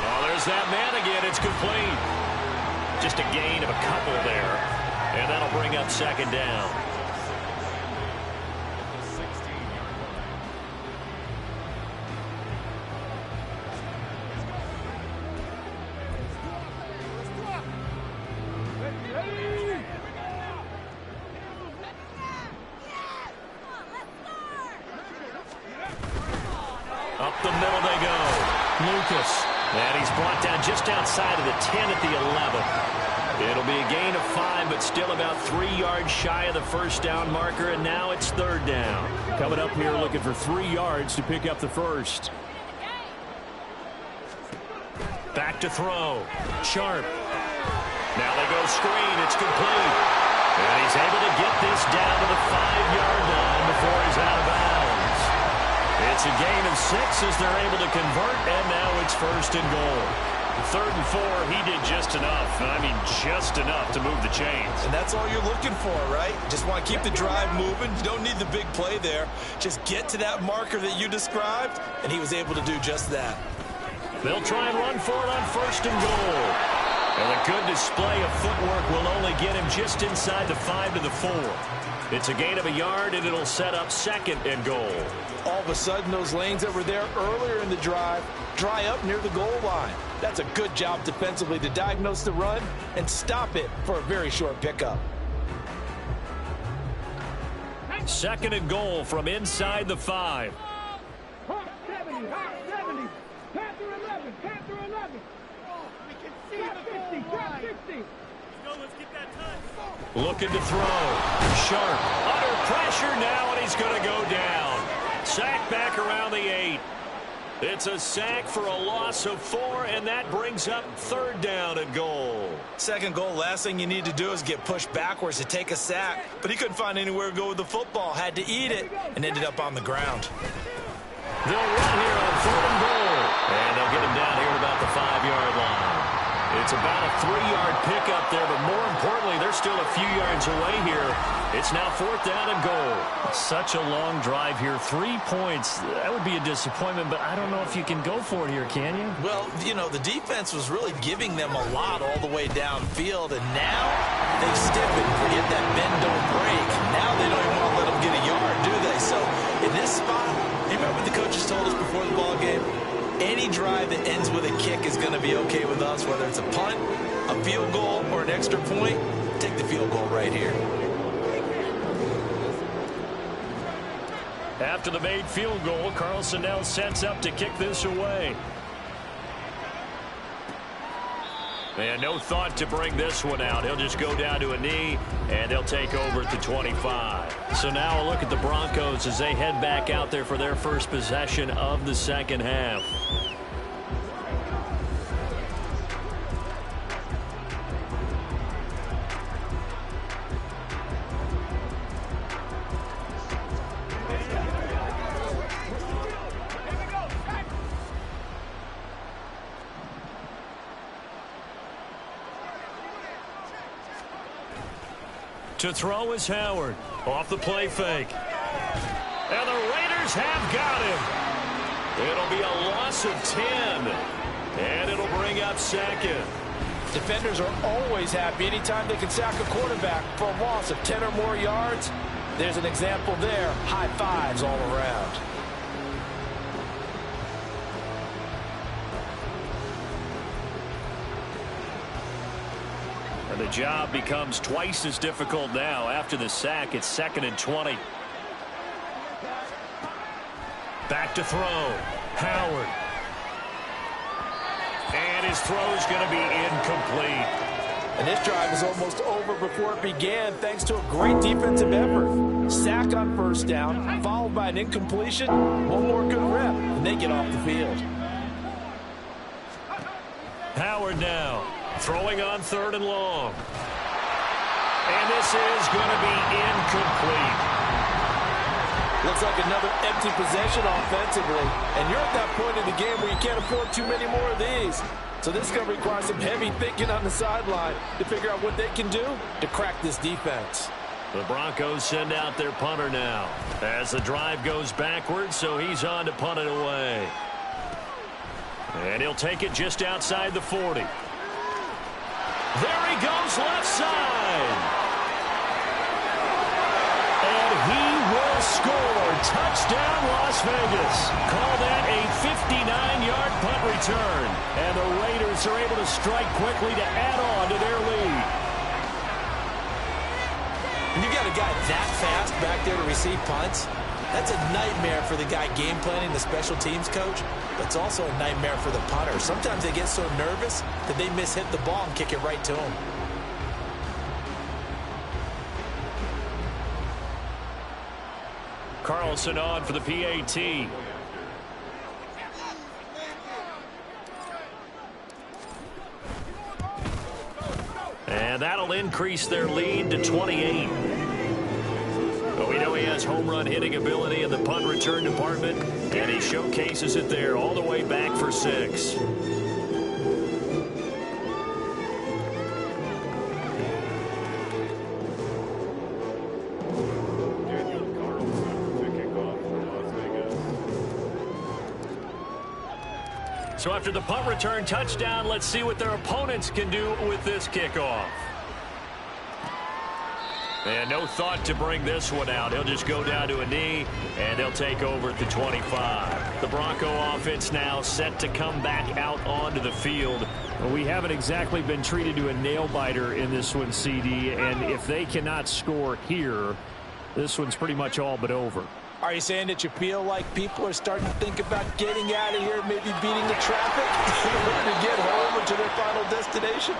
Oh, there's that man again. It's complete. Just a gain of a couple there. And that'll bring up 2nd down. Up the middle they go. Lucas. And he's brought down just outside of the 10 at the 11. It'll be a gain of 5, but still about 3 yards shy of the first down marker, and now it's 3rd down. Coming up here looking for 3 yards to pick up the first. Back to throw. Sharp. Now they go screen. It's complete. And he's able to get this down to the 5-yard line before he's out of bounds. It's a gain of 6 as they're able to convert, and now it's 1st and goal. 3rd and 4, he did just enough. I mean, just enough to move the chains. And that's all you're looking for, right? Just want to keep the drive moving. You don't need the big play there. Just get to that marker that you described, and he was able to do just that. They'll try and run for it on 1st and goal. And a good display of footwork will only get him just inside the 5 to the 4. It's a gain of a yard, and it'll set up 2nd and goal. All of a sudden, those lanes that were there earlier in the drive dry up near the goal line. That's a good job defensively to diagnose the run and stop it for a very short pickup. 2nd and goal from inside the 5. Looking to throw. Sharp. Under pressure now, and he's going to go down. Sack back around the 8. It's a sack for a loss of 4, and that brings up 3rd down and goal. 2nd goal, last thing you need to do is get pushed backwards to take a sack. But he couldn't find anywhere to go with the football. Had to eat it and ended up on the ground. They'll run here on 3rd and goal. And they'll get him down here at about the 5-yard line. It's about a 3-yard pickup there, but more importantly, they're still a few yards away here. It's now 4th down and goal. Such a long drive here. 3 points. That would be a disappointment, but I don't know if you can go for it here, can you? Well, you know, the defense was really giving them a lot all the way downfield, and now they stiffen. Forget that bend, don't break. Now they don't even want to let them get a yard, do they? So in this spot, you remember what the coaches told us before the ball game? Any drive that ends with a kick is going to be okay with us, whether it's a punt, a field goal, or an extra point. Take the field goal right here. After the made field goal, Carlson now sets up to kick this away. And no thought to bring this one out. He'll just go down to a knee, and they'll take over at the 25. So now a look at the Broncos as they head back out there for their first possession of the 2nd half. To throw is Howard. Off the play fake. And the Raiders have got him. It'll be a loss of 10. And it'll bring up 2nd. Defenders are always happy anytime they can sack a quarterback for a loss of 10 or more yards. There's an example there. High fives all around. And the job becomes twice as difficult now. After the sack, it's 2nd and 20. Back to throw. Howard. And his throw's going to be incomplete. And this drive is almost over before it began thanks to a great defensive effort. Sack on first down, followed by an incompletion. One more good rep, and they get off the field. Howard now throwing on 3rd and long. And this is going to be incomplete. Looks like another empty possession offensively. And you're at that point in the game where you can't afford too many more of these. So this is going to require some heavy thinking on the sideline to figure out what they can do to crack this defense. The Broncos send out their punter now as the drive goes backwards, so he's on to punt it away. And he'll take it just outside the 40. There he goes left side. And he will score. Touchdown, Las Vegas. Call that a 59-yard punt return. And the Raiders are able to strike quickly to add on to their lead. When you got a guy that fast back there to receive punts, that's a nightmare for the guy game planning, the special teams coach. But it's also a nightmare for the punter. Sometimes they get so nervous that they mishit the ball and kick it right to him. Carlson on for the PAT. And that'll increase their lead to 28. But we know he has home run hitting ability in the punt return department, and he showcases it there all the way back for 6. So after the punt return touchdown, let's see what their opponents can do with this kickoff. And no thought to bring this one out. He'll just go down to a knee, and they'll take over at the 25. The Bronco offense now set to come back out onto the field. Well, we haven't exactly been treated to a nail-biter in this one, CD, and if they cannot score here, this one's pretty much all but over. Are you saying that you feel like people are starting to think about getting out of here, maybe beating the traffic in order to get home or to their final destination?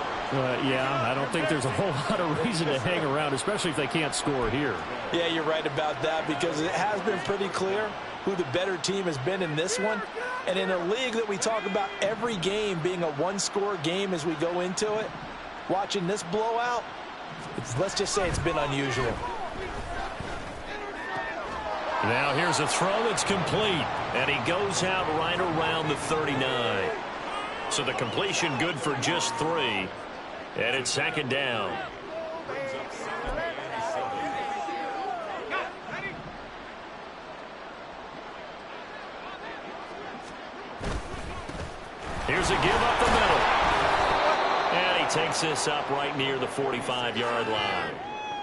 Yeah, I don't think there's a whole lot of reason to hang around, especially if they can't score here. Yeah, you're right about that because it has been pretty clear who the better team has been in this one. And in a league that we talk about every game being a one-score game as we go into it, watching this blowout, let's just say it's been unusual. Now here's a throw that's complete, and he goes out right around the 39. So the completion good for just 3, and it's 2nd down. Here's a give up the middle. And he takes this up right near the 45-yard line.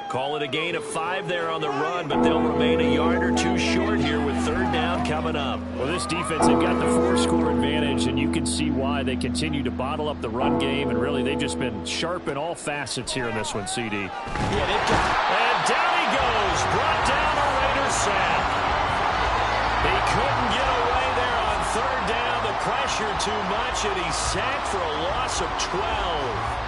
Call it a gain of 5 there on the run, but they'll remain a yard or 2 short here with 3rd down coming up. Well, this defense, they've got the 4-score advantage, and you can see why they continue to bottle up the run game, and really they've just been sharp in all facets here in this one, CD. And down he goes, brought down a Raiders sack. He couldn't get away there on 3rd down. The pressure too much, and he's sacked for a loss of 12.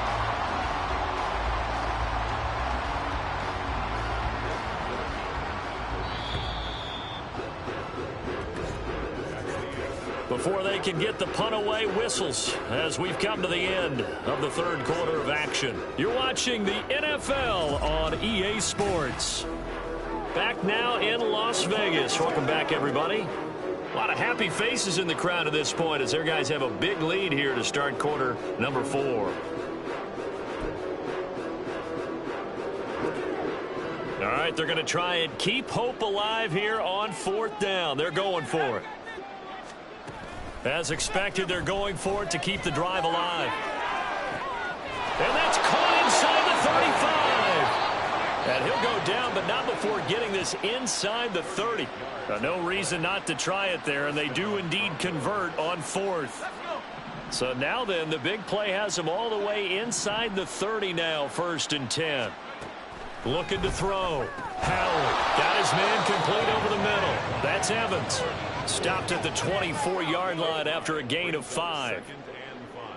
Before they can get the punt away, whistles as we've come to the end of the 3rd quarter of action. You're watching the NFL on EA Sports. Back now in Las Vegas. Welcome back, everybody. A lot of happy faces in the crowd at this point as their guys have a big lead here to start quarter number 4. All right, they're going to try and keep hope alive here on 4th down. They're going for it. As expected, they're going for it to keep the drive alive. And that's caught inside the 35. And he'll go down, but not before getting this inside the 30. No reason not to try it there, and they do indeed convert on 4th. So now then, the big play has him all the way inside the 30 now, 1st and 10. Looking to throw. Howard got his man complete over the middle. That's Evans. Stopped at the 24-yard line after a gain of 5.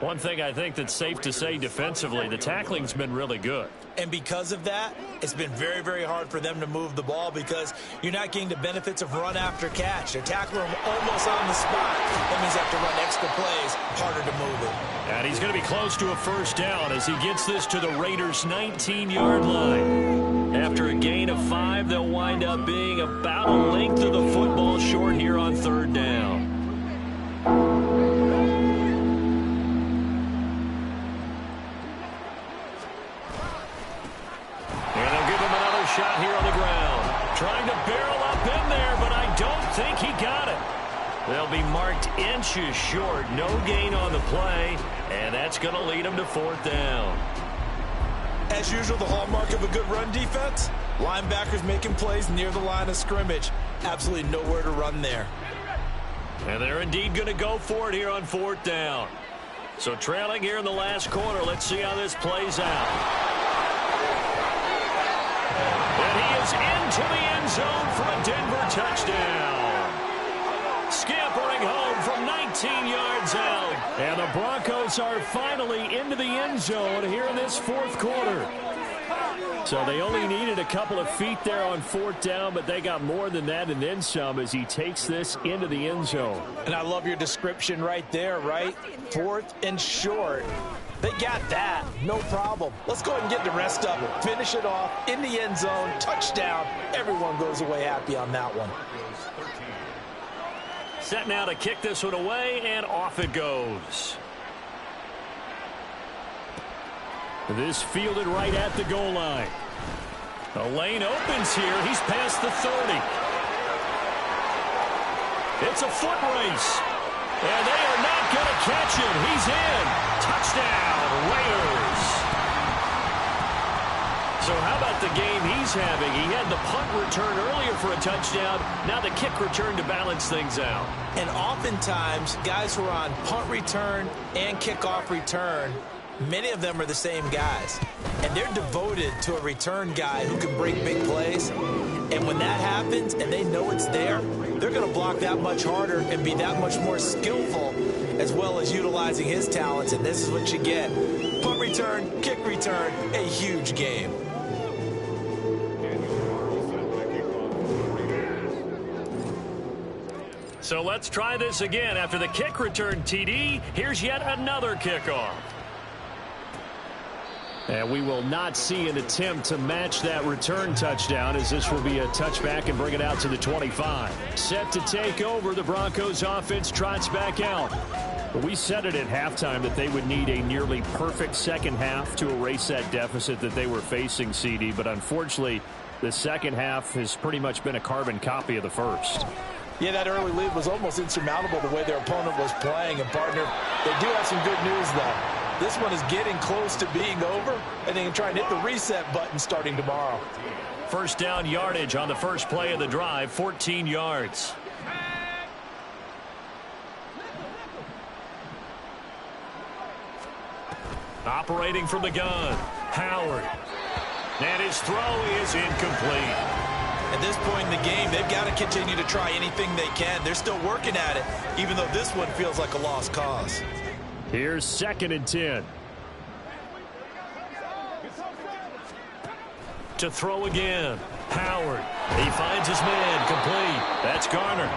One thing I think that's safe to say defensively, the tackling's been really good. And because of that, it's been very, very hard for them to move the ball because you're not getting the benefits of run after catch. They're tackling him almost on the spot. That means they have to run extra plays, harder to move it. And he's going to be close to a 1st down as he gets this to the Raiders' 19-yard line. After a gain of 5, they'll wind up being about a length of the football short here on 3rd down. Shot here on the ground. Trying to barrel up in there, but I don't think he got it. They'll be marked inches short. No gain on the play, and that's going to lead them to 4th down. As usual, the hallmark of a good run defense, linebackers making plays near the line of scrimmage. Absolutely nowhere to run there. And they're indeed going to go for it here on 4th down. So trailing here in the last quarter, let's see how this plays out. And he is into the end zone for a Denver touchdown. Scampering home from 19 yards out. And the Broncos are finally into the end zone here in this 4th quarter. So they only needed a couple of feet there on 4th down, but they got more than that and then some as he takes this into the end zone. And I love your description right there, right? 4th and short. They got that. No problem. Let's go ahead and get the rest of it. Finish it off in the end zone. Touchdown. Everyone goes away happy on that one. Set now to kick this one away, and off it goes. This fielded right at the goal line. The lane opens here. He's past the 30. It's a foot race. And they are not going to catch him. He's in. Touchdown, Raiders. So how about the game he's having? He had the punt return earlier for a touchdown. Now the kick return to balance things out. And oftentimes, guys who are on punt return and kickoff return, many of them are the same guys. And they're devoted to a return guy who can break big plays. And when that happens and they know it's there, they're going to block that much harder and be that much more skillful as well as utilizing his talents. And this is what you get. Punt return, kick return, a huge game. So let's try this again. After the kick return TD, here's yet another kickoff. And we will not see an attempt to match that return touchdown as this will be a touchback and bring it out to the 25. Set to take over, the Broncos offense trots back out. But we said it at halftime that they would need a nearly perfect second half to erase that deficit that they were facing, CD. But unfortunately, the second half has pretty much been a carbon copy of the first. Yeah, that early lead was almost insurmountable the way their opponent was playing. And, partner, they do have some good news, though. This one is getting close to being over, and they can try and hit the reset button starting tomorrow. First down yardage on the first play of the drive, 14 yards. Operating from the gun, Howard. And his throw is incomplete. At this point in the game, they've got to continue to try anything they can. They're still working at it, even though this one feels like a lost cause. Here's 2nd and 10. To throw again, Howard. He finds his man, complete. That's Garner.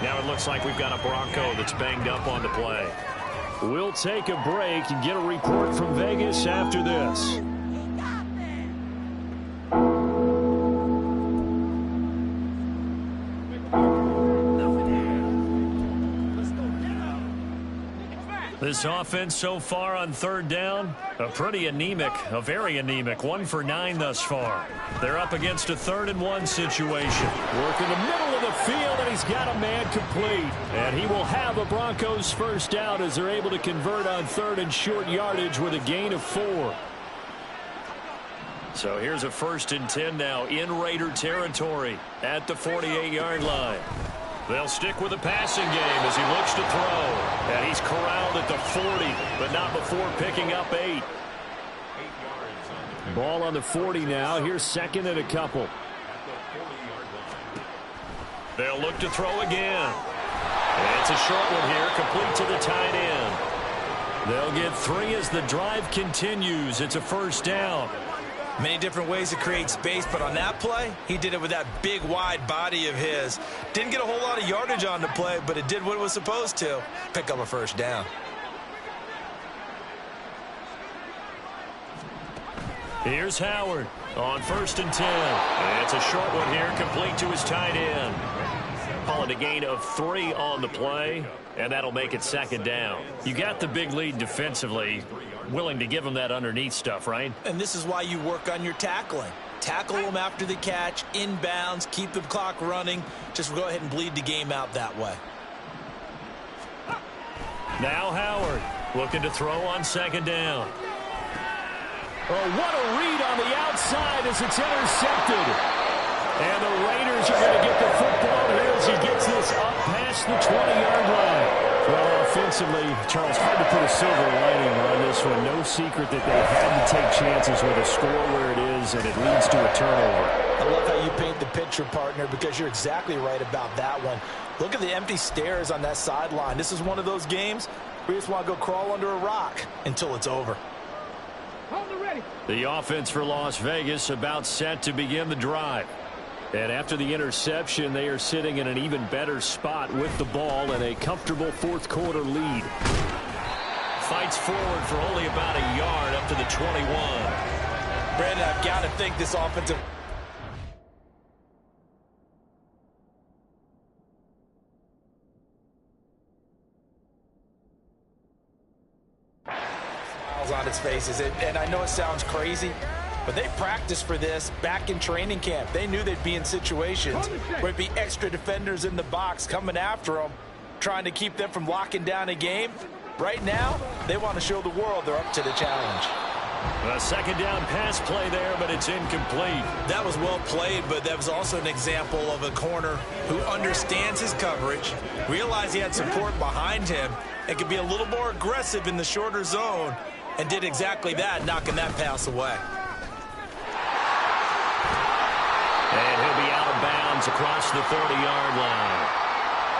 Now it looks like we've got a Bronco that's banged up on the play. We'll take a break and get a report from Vegas after this. This offense so far on 3rd down, a pretty anemic, a very anemic, 1 for 9 thus far. They're up against a 3rd and 1 situation. Work in the middle of the field, and he's got a man complete. And he will have a Broncos first down as they're able to convert on 3rd and short yardage with a gain of 4. So here's a 1st and 10 now in Raider territory at the 48-yard line. They'll stick with the passing game as he looks to throw. And he's corralled at the 40, but not before picking up 8. Ball on the 40 now. Here's second and a couple. They'll look to throw again. And it's a short one here, complete to the tight end. They'll get 3 as the drive continues. It's a first down. Many different ways to create space, but on that play, he did it with that big, wide body of his. Didn't get a whole lot of yardage on the play, but it did what it was supposed to. Pick up a first down. Here's Howard on 1st and 10. And it's a short one here, complete to his tight end. Calling a gain of 3 on the play, and that'll make it second down. You got the big lead defensively. Willing to give him that underneath stuff, right? And this is why you work on your tackling. Tackle them after the catch, inbounds, keep the clock running. Just go ahead and bleed the game out that way. Now Howard looking to throw on second down. Oh, what a read on the outside as it's intercepted. And the Raiders are going to get the football here as he gets this up past the 20-yard line. Well, offensively, Charles, hard to put a silver lining on this one. No secret that they had to take chances with a score where it is, and it leads to a turnover. I love how you paint the picture, partner, because you're exactly right about that one. Look at the empty stairs on that sideline. This is one of those games where you just want to go crawl under a rock until it's over. The offense for Las Vegas about set to begin the drive. And after the interception, they are sitting in an even better spot with the ball and a comfortable fourth-quarter lead. Fights forward for only about a yard up to the 21. Brandon, I've got to think this offensive... on its faces, and I know it sounds crazy, but they practiced for this back in training camp. They knew they'd be in situations where it'd be extra defenders in the box coming after them, trying to keep them from locking down a game. Right now, they want to show the world they're up to the challenge. A second down pass play there, but it's incomplete. That was well played, but that was also an example of a corner who understands his coverage, realized he had support behind him, and could be a little more aggressive in the shorter zone, and did exactly that, knocking that pass away. And he'll be out of bounds across the 30-yard line.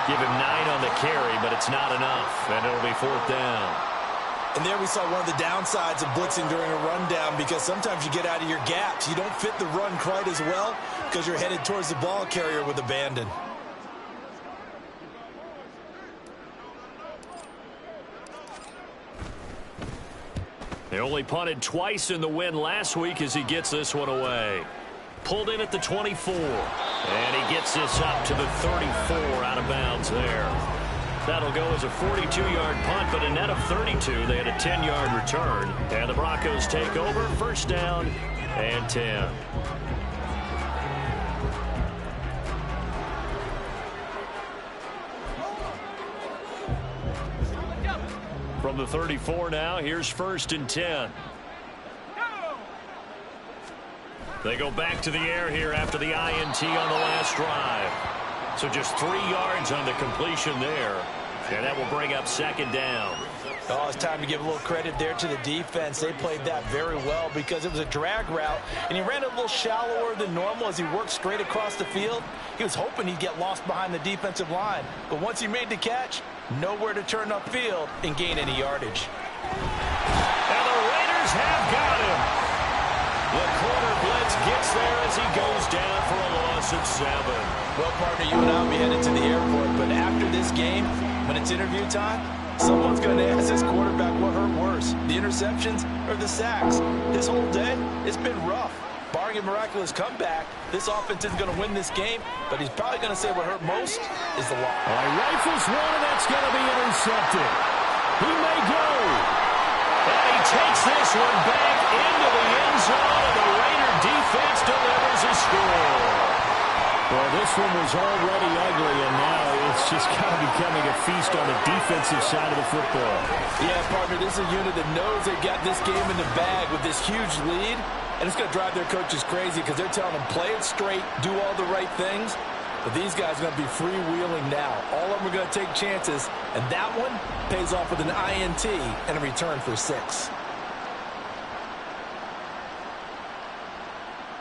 Give him 9 on the carry, but it's not enough, and it'll be fourth down. And there we saw one of the downsides of blitzing during a rundown, because sometimes you get out of your gaps. You don't fit the run quite as well because you're headed towards the ball carrier with abandon. They only punted twice in the win last week as he gets this one away. Pulled in at the 24, and he gets this up to the 34 out of bounds there. That'll go as a 42-yard punt, but a net of 32. They had a 10-yard return, and the Broncos take over, first down and 10. From the 34 now, here's first and 10. They go back to the air here after the INT on the last drive. So just 3 yards on the completion there. And that will bring up second down. Oh, it's time to give a little credit there to the defense. They played that very well because it was a drag route, and he ran it a little shallower than normal as he worked straight across the field. He was hoping he'd get lost behind the defensive line. But once he made the catch, nowhere to turn upfield and gain any yardage. And the Raiders have got him. The corner blitz gets there as he goes down for a loss of 7. Well, partner, you and I will be headed to the airport, but after this game, when it's interview time, someone's going to ask this quarterback what hurt worse, the interceptions or the sacks. His whole day, it's been rough. Barring a miraculous comeback, this offense isn't going to win this game, but he's probably going to say what hurt most is the loss. All right, rifles one, and that's going to be intercepted. He may go. And he takes this one back into the end zone, and the Raider defense delivers a score. Well, this one was already ugly, and now it's just kind of becoming a feast on the defensive side of the football. Yeah, partner, this is a unit that knows they've got this game in the bag with this huge lead, and it's going to drive their coaches crazy because they're telling them play it straight, do all the right things. But these guys are going to be freewheeling now. All of them are going to take chances, and that one pays off with an INT and a return for 6.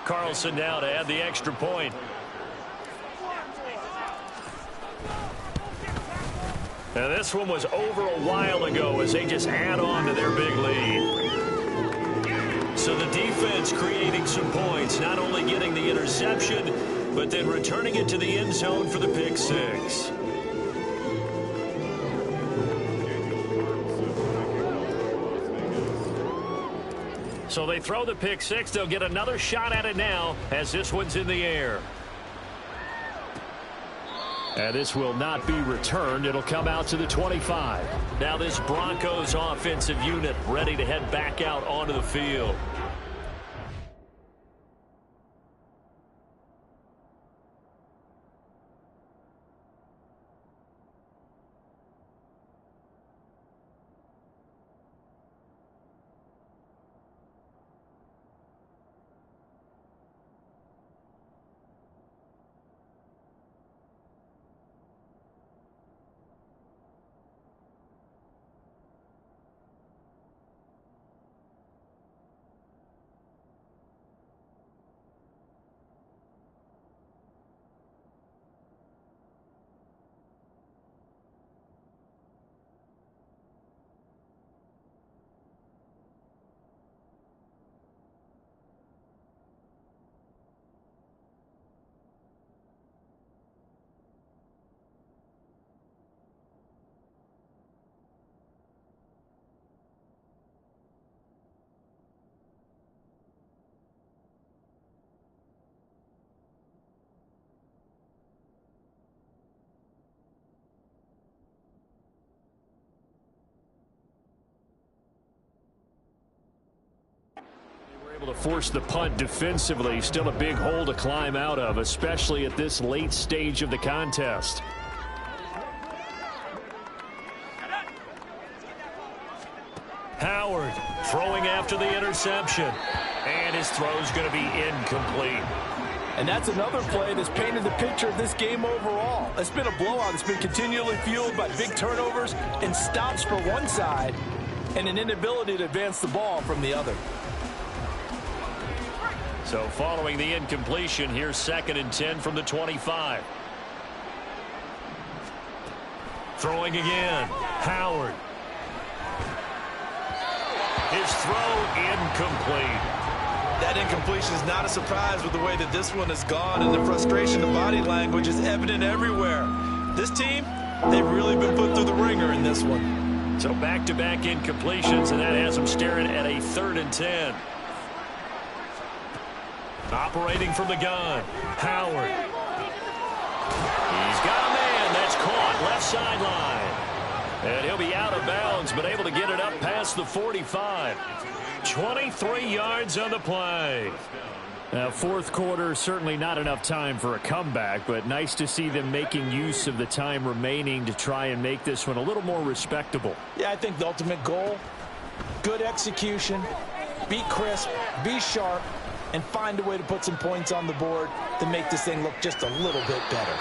Carlson now to add the extra point. Now this one was over a while ago as they just add on to their big lead. So the defense creating some points, not only getting the interception, but then returning it to the end zone for the pick 6. So they throw the pick 6. They'll get another shot at it now as this one's in the air. And this will not be returned. It'll come out to the 25. Now this Broncos offensive unit ready to head back out onto the field. Able to force the punt defensively. Still a big hole to climb out of, especially at this late stage of the contest. Howard throwing after the interception. And his throw's going to be incomplete. And that's another play that's painted the picture of this game overall. It's been a blowout. It's been continually fueled by big turnovers and stops for one side and an inability to advance the ball from the other. So following the incompletion, here's 2nd and 10 from the 25. Throwing again. Howard. His throw incomplete. That incompletion is not a surprise with the way that this one has gone, and the frustration, the body language is evident everywhere. This team, they've really been put through the ringer in this one. So back-to-back incompletions, and that has them staring at a 3rd and 10. Operating from the gun. Howard. He's got a man. That's caught left sideline. And he'll be out of bounds, but able to get it up past the 45. 23 yards on the play. Now, fourth quarter, certainly not enough time for a comeback, but nice to see them making use of the time remaining to try and make this one a little more respectable. Yeah, I think the ultimate goal, good execution, be crisp, be sharp, and find a way to put some points on the board to make this thing look just a little bit better.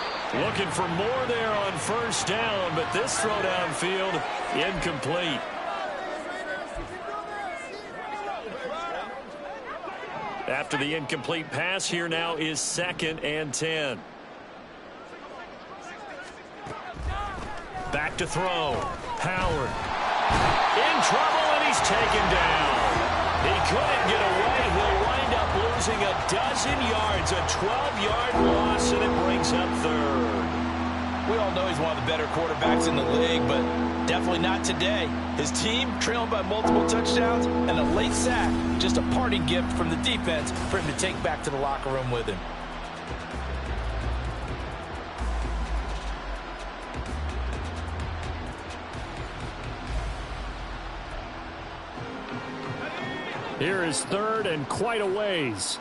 Looking for more there on 1st down, but this throw downfield incomplete. After the incomplete pass, here now is 2nd and 10. Back to throw. Howard. In trouble, and he's taken down. He couldn't get away. He'll wind up losing a dozen yards, a 12-yard loss, and it brings up 3rd. We all know he's one of the better quarterbacks in the league, but definitely not today. His team trailing by multiple touchdowns and a late sack, just a parting gift from the defense for him to take back to the locker room with him. Here is 3rd and quite a ways.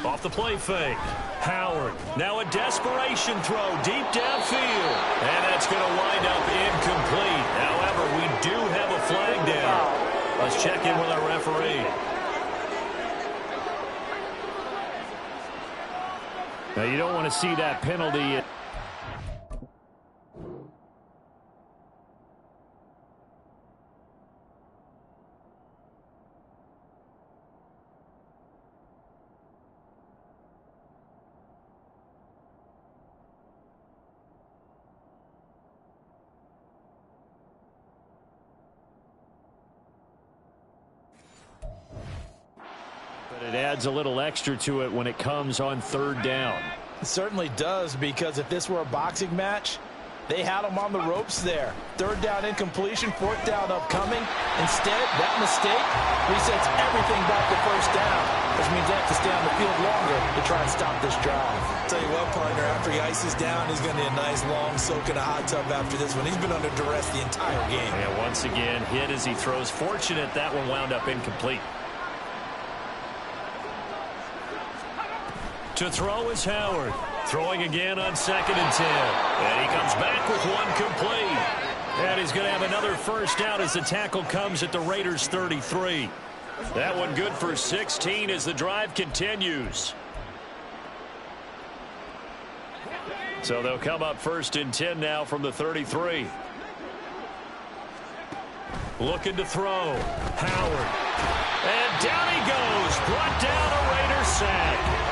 Off the play fake. Howard. Now a desperation throw deep downfield. And that's going to wind up incomplete. However, we do have a flag down. Let's check in with our referee. Now, you don't want to see that penalty. But it adds a little extra to it when it comes on third down. It certainly does, because if this were a boxing match, they had him on the ropes there. Third down incompletion, fourth down upcoming. Instead, that mistake resets everything back to first down, which means they have to stay on the field longer to try and stop this drive. Tell you what, partner, after he ices down, he's going to need a nice long soak in a hot tub after this one. He's been under duress the entire game. And once again, hit as he throws. Fortunate that one wound up incomplete. To throw is Howard. Throwing again on 2nd and 10. And he comes back with one complete. And he's going to have another first down as the tackle comes at the Raiders' 33. That one good for 16 as the drive continues. So they'll come up 1st and 10 now from the 33. Looking to throw. Howard. And down he goes. Brought down a Raiders sack.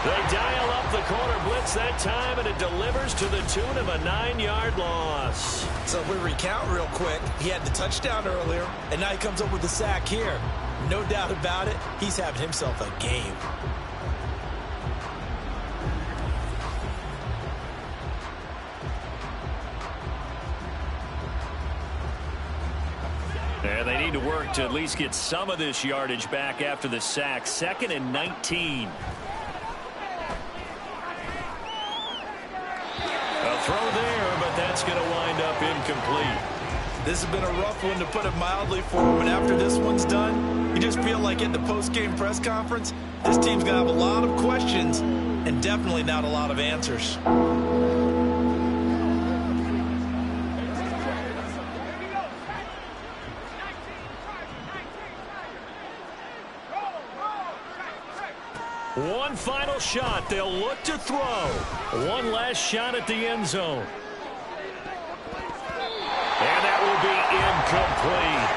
They dial up the corner blitz that time, and it delivers to the tune of a 9-yard loss. So if we recount real quick, he had the touchdown earlier, and now he comes up with the sack here. No doubt about it, he's having himself a game. And they need to work to at least get some of this yardage back after the sack. 2nd and 19. Throw there, but that's going to wind up incomplete. This has been a rough one, to put it mildly, for him. And after this one's done, you just feel like at the post-game press conference, this team's going to have a lot of questions and definitely not a lot of answers. One final shot. They'll look to throw. One last shot at the end zone. And that will be incomplete.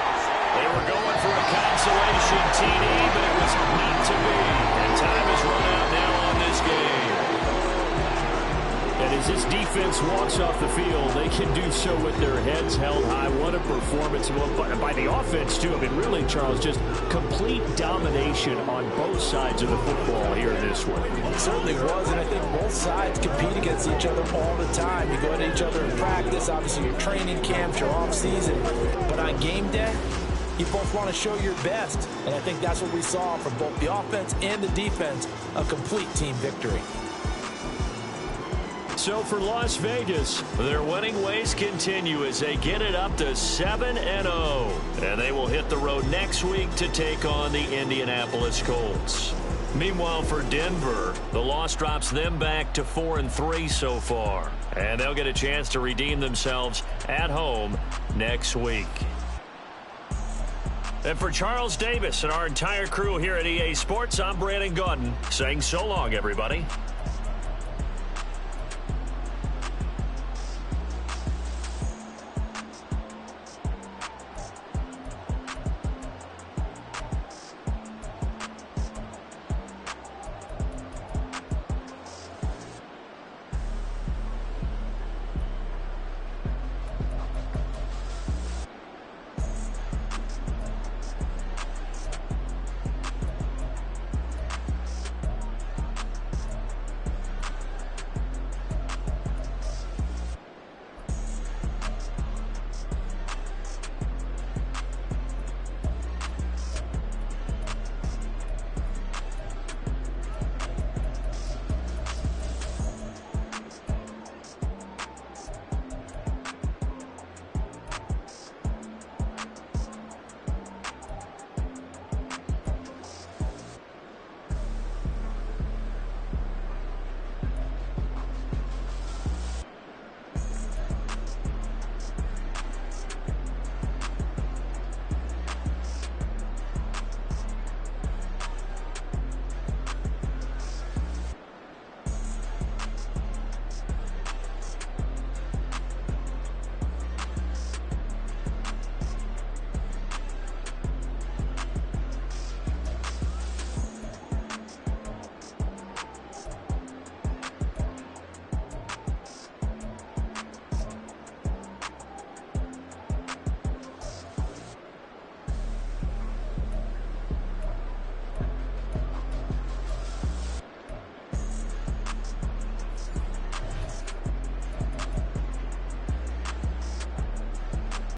They were going for a consolation TD, but it was not to be. And time has run out now on this game. And as this defense walks off the field, they can do so with their heads held high. What a performance by the offense, too. I mean, really, Charles, just complete domination on both sides of the football here in this one. It certainly was, and I think both sides compete against each other all the time. You go at each other in practice, obviously your training camps, your off-season. But on game day, you both want to show your best. And I think that's what we saw from both the offense and the defense, a complete team victory. So for Las Vegas, their winning ways continue as they get it up to 7-0. And they will hit the road next week to take on the Indianapolis Colts. Meanwhile, for Denver, the loss drops them back to 4-3 so far. And they'll get a chance to redeem themselves at home next week. And for Charles Davis and our entire crew here at EA Sports, I'm Brandon Gaudin saying so long, everybody.